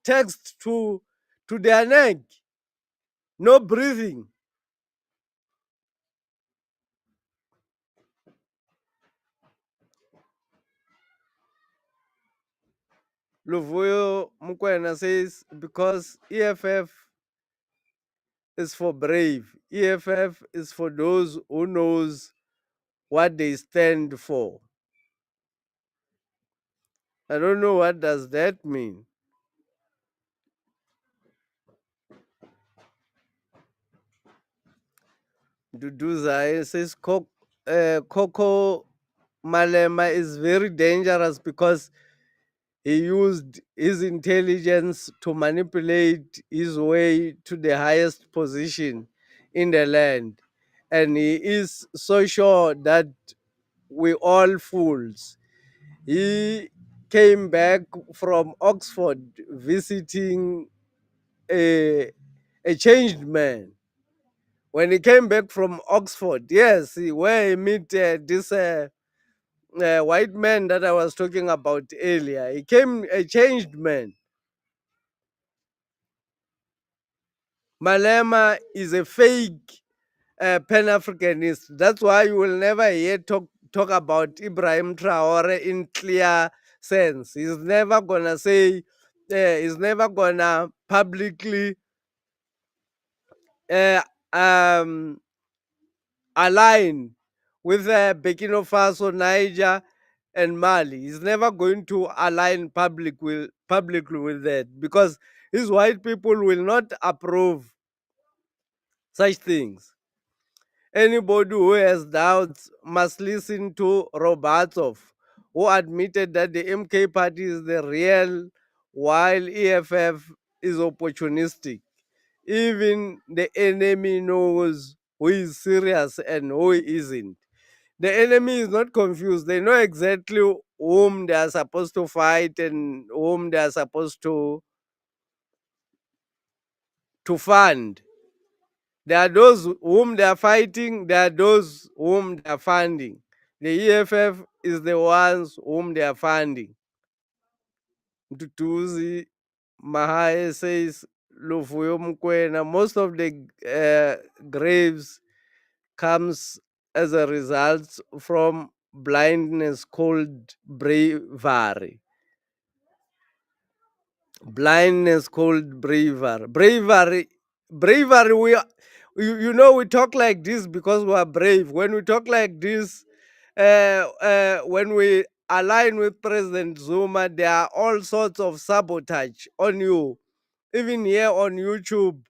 taxed to their neck, no breathing. Luvuyo Mukwena says because EFF is for brave. EFF is for those who knows what they stand for. I don't know what does that mean. Duduza says Coco Malema is very dangerous because he used his intelligence to manipulate his way to the highest position in the land. And he is so sure that we all fools. He came back from Oxford visiting a changed man. When he came back from Oxford, yes, where he met this white man that I was talking about earlier. He came a changed man. Malema is a fake Pan-Africanist. That's why you will never hear talk about Ibrahim Traore in clear sense. He's never gonna say, he's never gonna publicly uh, um, align with Burkina Faso, Niger, and Mali. He's never going to align publicly with that, because his white people will not approve such things. Anybody who has doubts must listen to Robertsov, who admitted that the MK party is the real, while EFF is opportunistic. Even the enemy knows who is serious and who isn't. The enemy is not confused. They know exactly whom they are supposed to fight and whom they are supposed to fund. There are those whom they are fighting, there are those whom they are funding. The EFF is the ones whom they are funding. Tutuzi Mahae says, Luvuyo Mukwena, most of the graves comes as a result from blindness called bravery. Blindness called bravery. Bravery. You know, we talk like this because we are brave. When we talk like this, when we align with President Zuma, there are all sorts of sabotage on you. Even here on YouTube,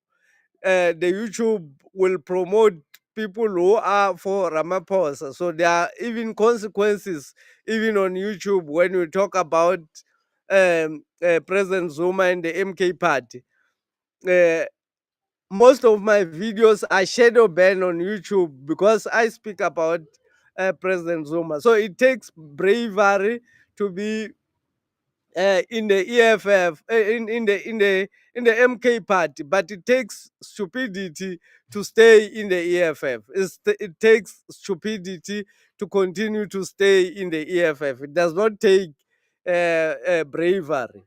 the YouTube will promote people who are for Ramaphosa. So there are even consequences, even on YouTube, when we talk about President Zuma and the MK party. Uh, most of my videos are shadow banned on YouTube because I speak about President Zuma. So it takes bravery to be in the EFF, in the MK party, but it takes stupidity to stay in the EFF. It takes stupidity to continue to stay in the EFF. It does not take bravery.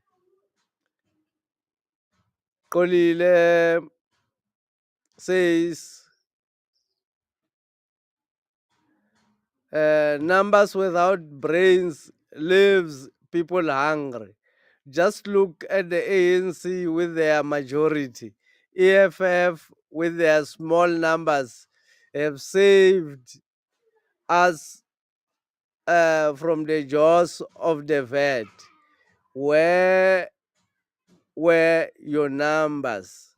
Kolile says, numbers without brains leaves people hungry. Just look at the ANC with their majority. EFF with their small numbers have saved us from the jaws of the vet. Where were your numbers?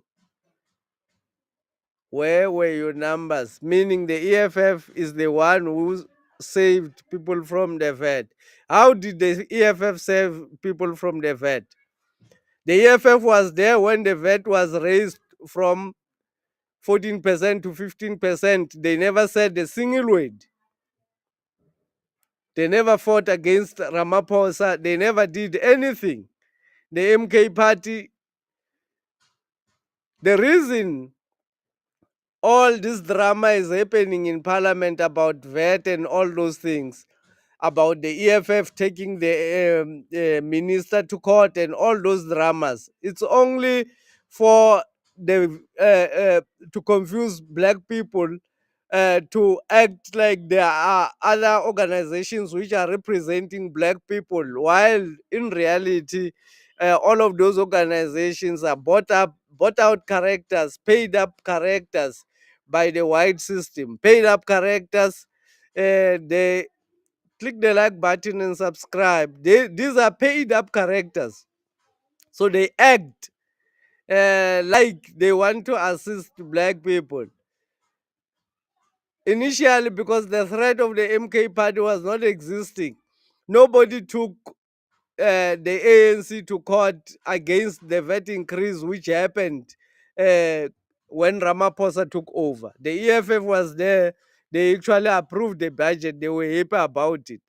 Where were your numbers? Meaning the EFF is the one who saved people from the vet. How did the EFF save people from the vet? The EFF was there when the vet was raised from 14% to 15%. They never said a single word. They never fought against Ramaphosa. They never did anything. The MK party, the reason all this drama is happening in parliament about vet and all those things, about the EFF taking the minister to court and all those dramas, it's only for the to confuse black people, to act like there are other organizations which are representing black people, while in reality, all of those organizations are bought out characters, paid up characters by the white system, paid up characters. They click the like button and subscribe. These are paid up characters, so they act like they want to assist black people. Initially, because the threat of the MK party was not existing, nobody took the ANC to court against the VAT increase which happened when Ramaphosa took over. The EFF was there. They actually approved the budget. They were happy about it.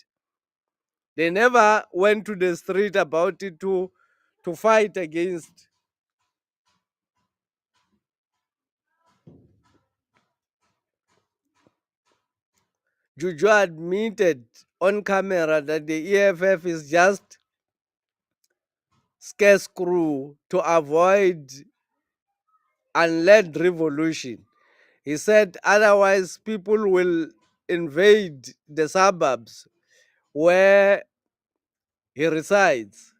They never went to the street about it to fight against. Juju admitted on camera that the EFF is just scarecrow to avoid unled revolution. He said otherwise people will invade the suburbs where he resides.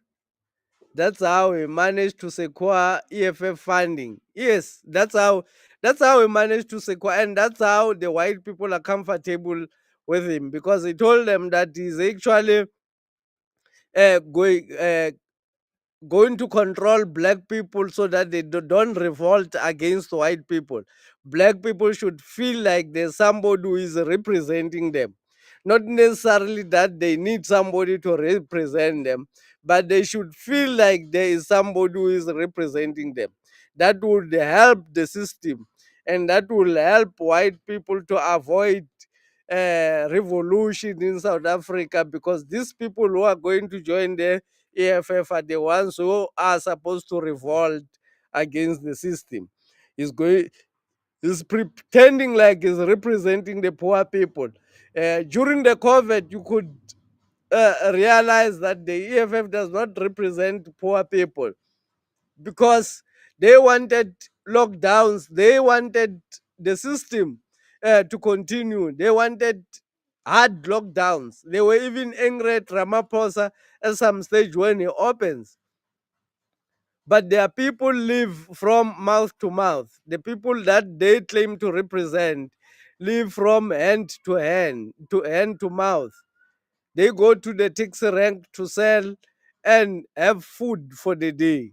That's how he managed to secure EFF funding. Yes, that's how he managed to secure, and that's how the white people are comfortable with him, because he told them that he's actually going to control black people so that they don't revolt against white people. Black people should feel like there's somebody who is representing them. Not necessarily that they need somebody to represent them, but they should feel like there is somebody who is representing them. That would help the system, and that will help white people to avoid revolution in South Africa, because these people who are going to join the EFF are the ones who are supposed to revolt against the system. He's going, he's pretending like he's representing the poor people. During the COVID, you could realize that the EFF does not represent poor people, because they wanted lockdowns, they wanted the system to continue, they wanted hard lockdowns. They were even angry at Ramaphosa at some stage when he opens. But their people live from mouth to mouth. The people that they claim to represent live from hand to hand, to hand to mouth. They go to the taxi rank to sell and have food for the day.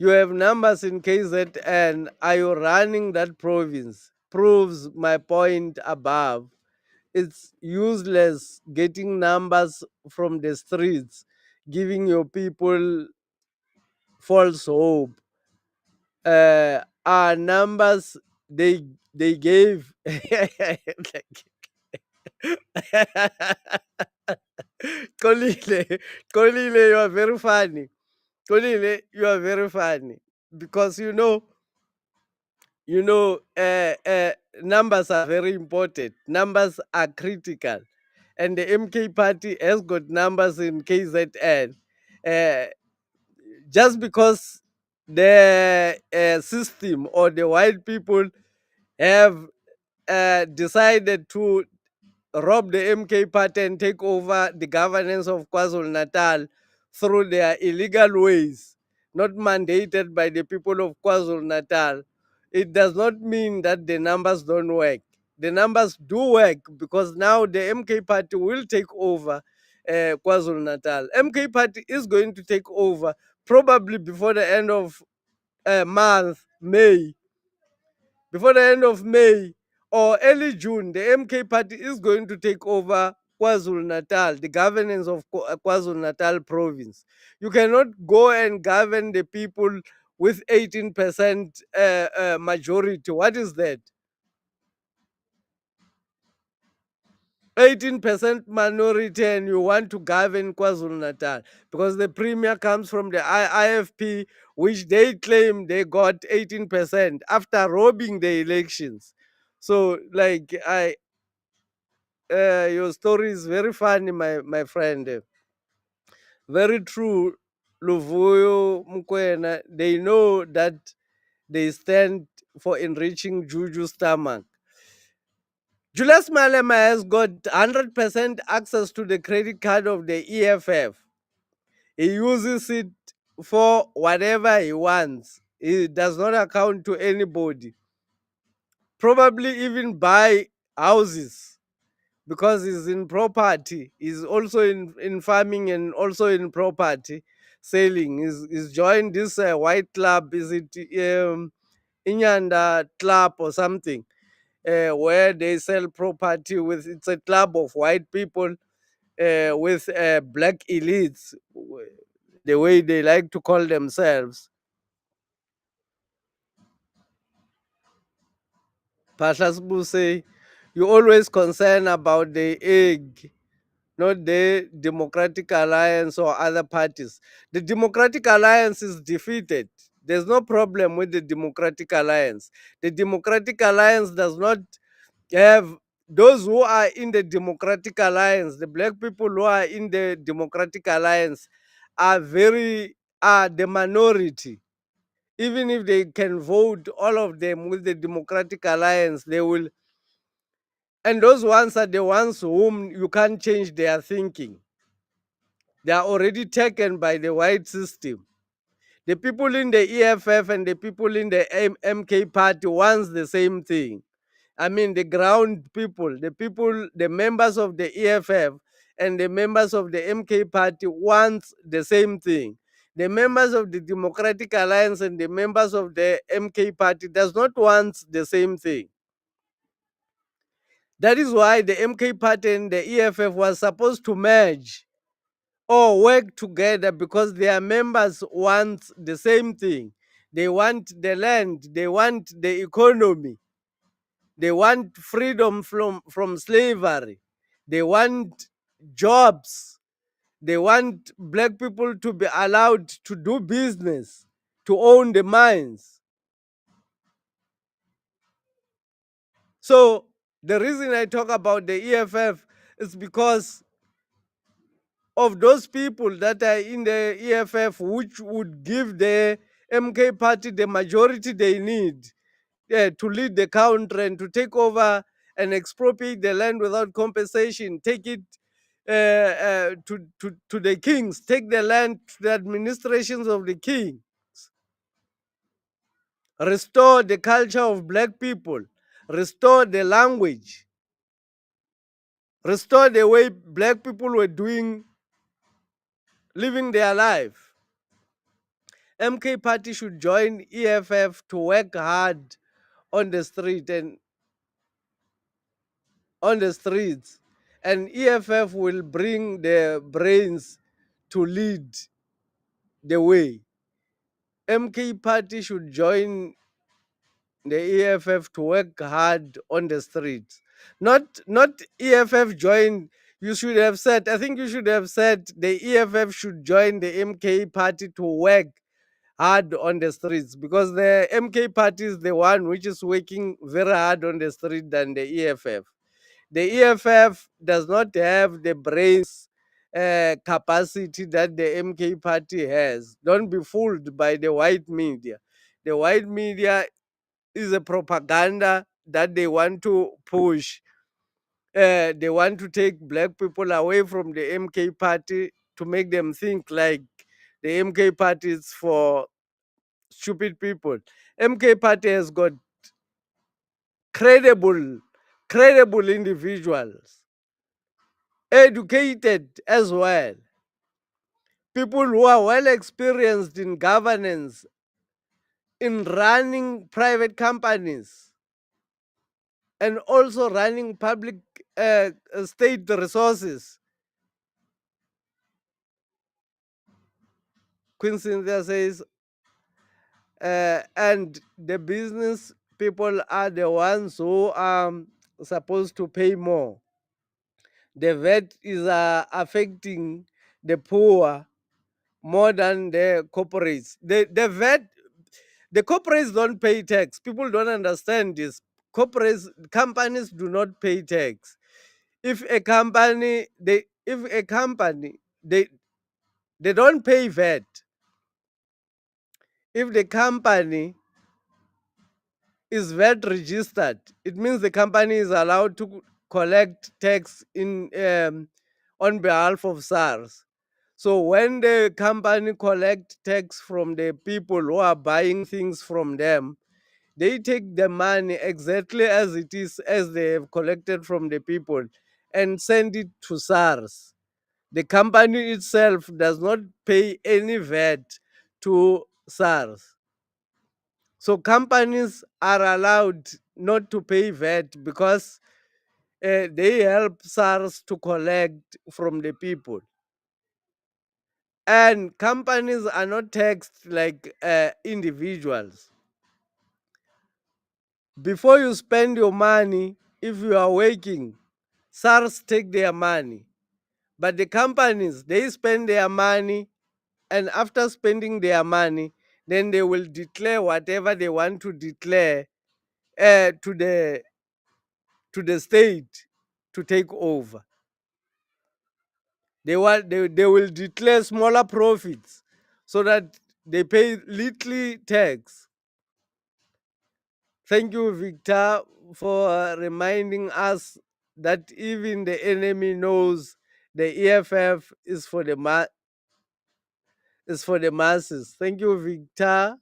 You have numbers in KZN. Are you running that province? Proves my point above. It's useless getting numbers from the streets, giving your people false hope. Our numbers they gave Kolile, Kolile, you are very funny. Kolile, you are very funny because numbers are very important. Numbers are critical, and the MK party has got numbers in KZN. Uh, just because the system or the white people have decided to rob the MK party and take over the governance of KwaZulu-Natal through their illegal ways, not mandated by the people of KwaZulu-Natal, it does not mean that the numbers don't work. The numbers do work because now the MK party will take over KwaZulu-Natal. MK party is going to take over probably before the end of month, May, before the end of May or early June, the MK party is going to take over KwaZulu Natal, the governance of KwaZulu Natal province. You cannot go and govern the people with 18% majority. What is that? 18% minority, and you want to govern KwaZulu Natal because the premier comes from the IFP, which they claim they got 18% after robbing the elections. So, like, your story is very funny, my friend. Very true, Luvuyo Mukwena. They know that they stand for enriching Juju's stomach. Julius Malema has got 100% access to the credit card of the EFF. He uses it for whatever he wants. He does not account to anybody. Probably even buy houses because he's in property. He's also in farming and also in property selling. He's joined this white club. Is it Inyanda club or something? Where they sell property with, it's a club of white people with black elites, the way they like to call themselves. Pashasbu say, you always concern about the egg, not the Democratic Alliance or other parties. The Democratic Alliance is defeated. There's no problem with the Democratic Alliance. The Democratic Alliance does not have those who are in the Democratic Alliance, the black people who are in the Democratic Alliance are the minority. Even if they can vote all of them with the Democratic Alliance, they will, and those ones are the ones whom you can't change their thinking. They are already taken by the white system. The people in the EFF and the people in the MK party wants the same thing. I mean, the ground people, the members of the EFF and the members of the MK party wants the same thing. The members of the Democratic Alliance and the members of the MK party does not want the same thing. That is why the MK party and the EFF was supposed to merge or work together because their members want the same thing. They want the land, they want the economy, they want freedom from slavery, they want jobs, they want black people to be allowed to do business, to own the mines. So the reason I talk about the EFF is because of those people that are in the EFF, which would give the MK party the majority they need to lead the country and to take over and expropriate the land without compensation, take it to the kings, take the land to the administrations of the king, restore the culture of black people, restore the language, restore the way black people were living their life. MK party should join EFF to work hard on the street and on the streets, and EFF will bring the brains to lead the way. MK party should join the EFF to work hard on the streets. Not EFF join. You should have said, I think you should have said the EFF should join the MK party to work hard on the streets, because the MK party is the one which is working very hard on the street than the EFF. The EFF does not have the brains capacity that the MK party has. Don't be fooled by the white media. The white media is a propaganda that they want to push. They want to take black people away from the MK party to make them think like the MK party is for stupid people. MK party has got credible, credible individuals, educated as well, people who are well experienced in governance, in running private companies, and also running public state resources. Queen Cynthia says, and the business people are the ones who are supposed to pay more. The VAT is affecting the poor more than the corporates. The VAT, the corporates don't pay tax. People don't understand this. Corporates, companies do not pay tax. If a company, they don't pay VAT. If the company is VAT registered, it means the company is allowed to collect tax in on behalf of SARS. So when the company collect tax from the people who are buying things from them, they take the money exactly as it is, as they have collected from the people, and send it to SARS. The company itself does not pay any VAT to SARS. So companies are allowed not to pay VAT because they help SARS to collect from the people. And companies are not taxed like individuals. Before you spend your money, if you are working, SARS take their money. But the companies, they spend their money, and after spending their money, then they will declare whatever they want to declare to the state to take over. They will declare smaller profits so that they pay little tax. Thank you, Victor, for reminding us that even the enemy knows the EFF is for the is for the masses. Thank you, Victor,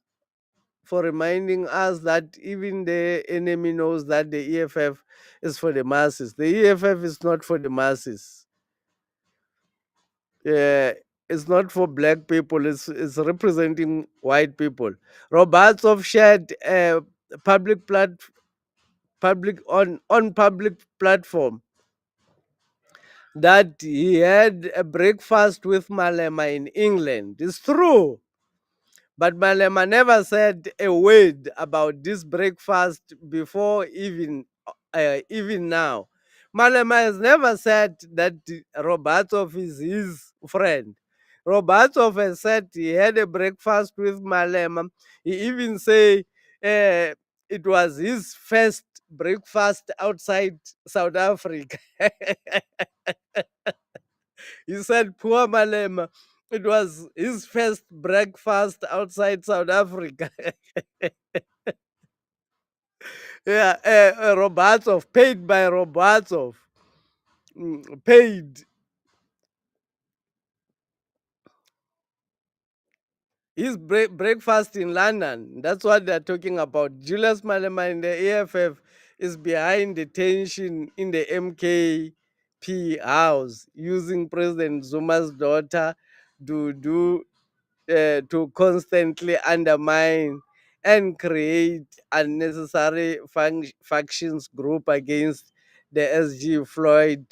for reminding us that even the enemy knows that the EFF is for the masses. The EFF is not for the masses. It's not for black people. It's representing white people. Roberts of shared public public on public platform that he had a breakfast with Malema in England. It's true. But Malema never said a word about this breakfast before, even now. Malema has never said that Robertov is his friend. Robertov has said he had a breakfast with Malema. He even say it was his first breakfast outside South Africa. He said, poor Malema, it was his first breakfast outside South Africa. Yeah, Robertov, paid by Robertov, paid. His breakfast in London. That's what they're talking about. Julius Malema in the EFF is behind the tension in the MKP house using President Zuma's daughter, Dudu, to constantly undermine and create unnecessary factions group against the SG Floyd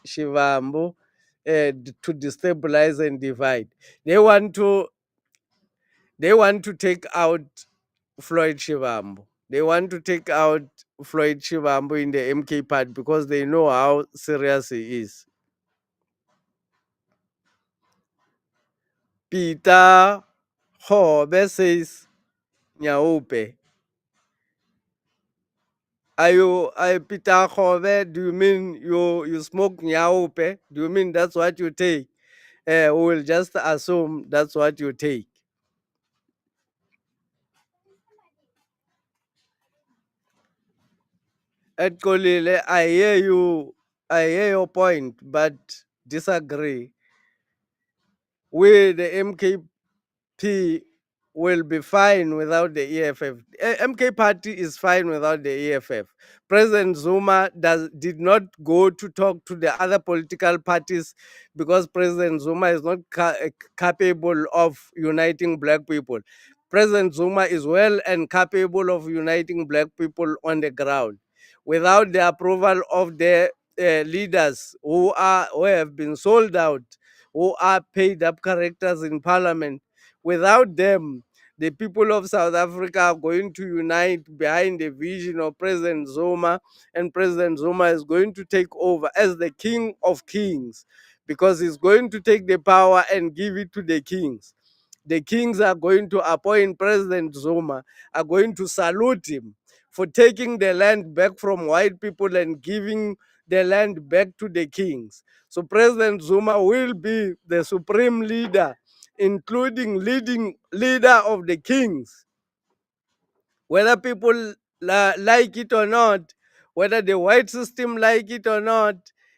Shivambu to destabilize and divide. They want to take out Floyd Shivambu. They want to take out Floyd Shivambu in the MK part because they know how serious he is. Peter Hobe says, Nyaupe. Peter Hobe, do you mean you smoke Nyaupe? Do you mean that's what you take? We will just assume that's what you take. Ed Kolile, I hear your point, but disagree. We, the MKP, will be fine without the EFF. MK party is fine without the EFF. President Zuma did not go to talk to the other political parties because President Zuma is not capable of uniting black people. President Zuma is well and capable of uniting black people on the ground. Without the approval of the leaders who have been sold out, who are paid up characters in parliament, without them, the people of South Africa are going to unite behind the vision of President Zuma, and President Zuma is going to take over as the king of kings because he's going to take the power and give it to the kings. The kings are going to appoint President Zuma, are going to salute him for taking the land back from white people and giving the land back to the kings. So President Zuma will be the supreme leader, including leading leader of the kings. Whether people like it or not, whether the white system like it or not,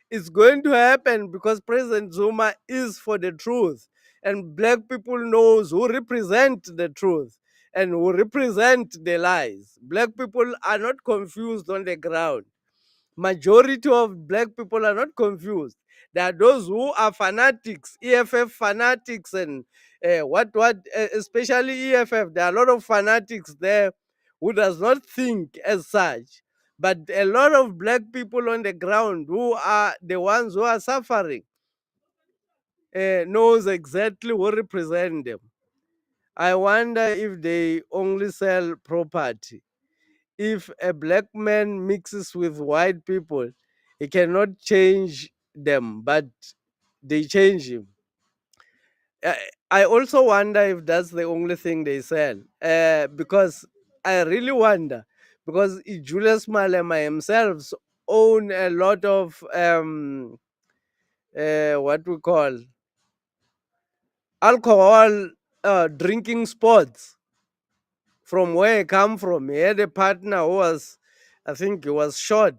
it's going to happen because President Zuma is for the truth, and black people knows who represent the truth and who represent the lies. Black people are not confused on the ground. Majority of black people are not confused. There are those who are fanatics, EFF fanatics, and especially EFF. There are a lot of fanatics there who does not think as such. But a lot of black people on the ground who are the ones who are suffering knows exactly who represent them. I wonder if they only sell property. If a black man mixes with white people, he cannot change them, but they change him. I I also wonder if that's the only thing they sell. Because I really wonder, because Julius Malema himself own a lot of what we call alcohol drinking spots. From where I come from, he had a partner who was, I think he was shot.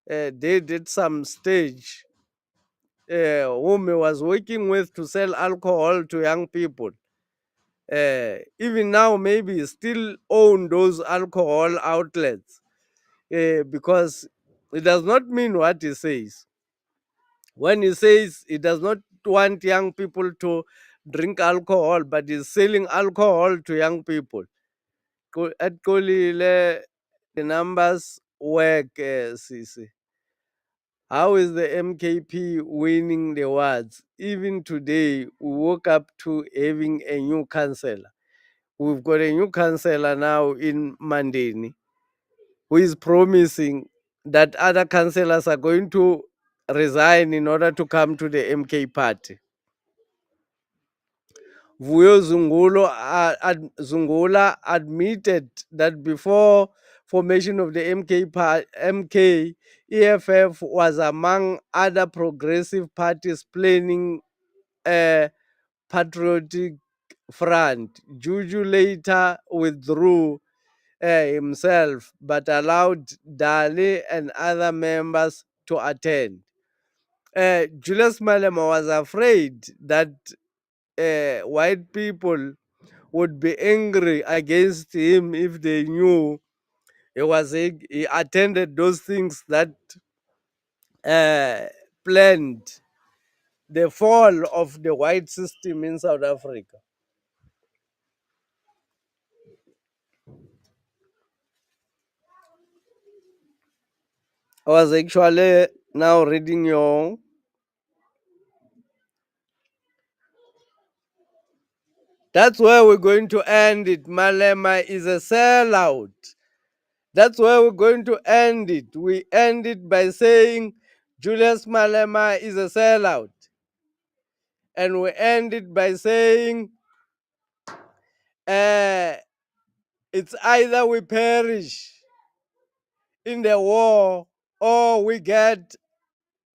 They did some stage whom he was working with to sell alcohol to young people. Even now, maybe he still own those alcohol outlets because it does not mean what he says. When he says he does not want young people to drink alcohol, but he's selling alcohol to young people. At Kolile, the numbers work, Sisi. How is the MKP winning the wards? Even today, we woke up to having a new councillor. We've got a new councillor now in Mandeni who is promising that other councillors are going to resign in order to come to the MK party. Vuyo Zungula admitted that before formation of the MK, EFF was among other progressive parties planning a patriotic front. Juju later withdrew himself but allowed Dali and other members to attend. Julius Malema was afraid that white people would be angry against him if they knew he attended those things that planned the fall of the white system in South Africa. I was actually now reading your. That's where we're going to end it. Malema is a sellout. That's where we're going to end it. We end it by saying Julius Malema is a sellout. And we end it by saying it's either we perish in the war or we get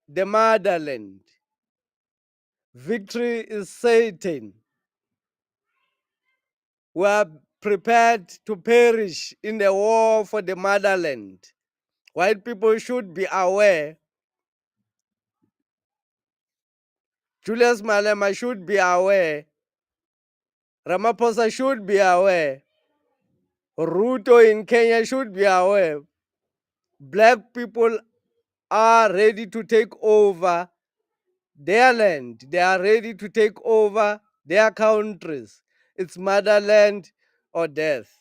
the motherland. Victory is certain. We are prepared to perish in the war for the motherland. White people should be aware. Julius Malema should be aware. Ramaphosa should be aware. Ruto in Kenya should be aware. Black people are ready to take over their land. They are ready to take over their countries. It's motherland or death.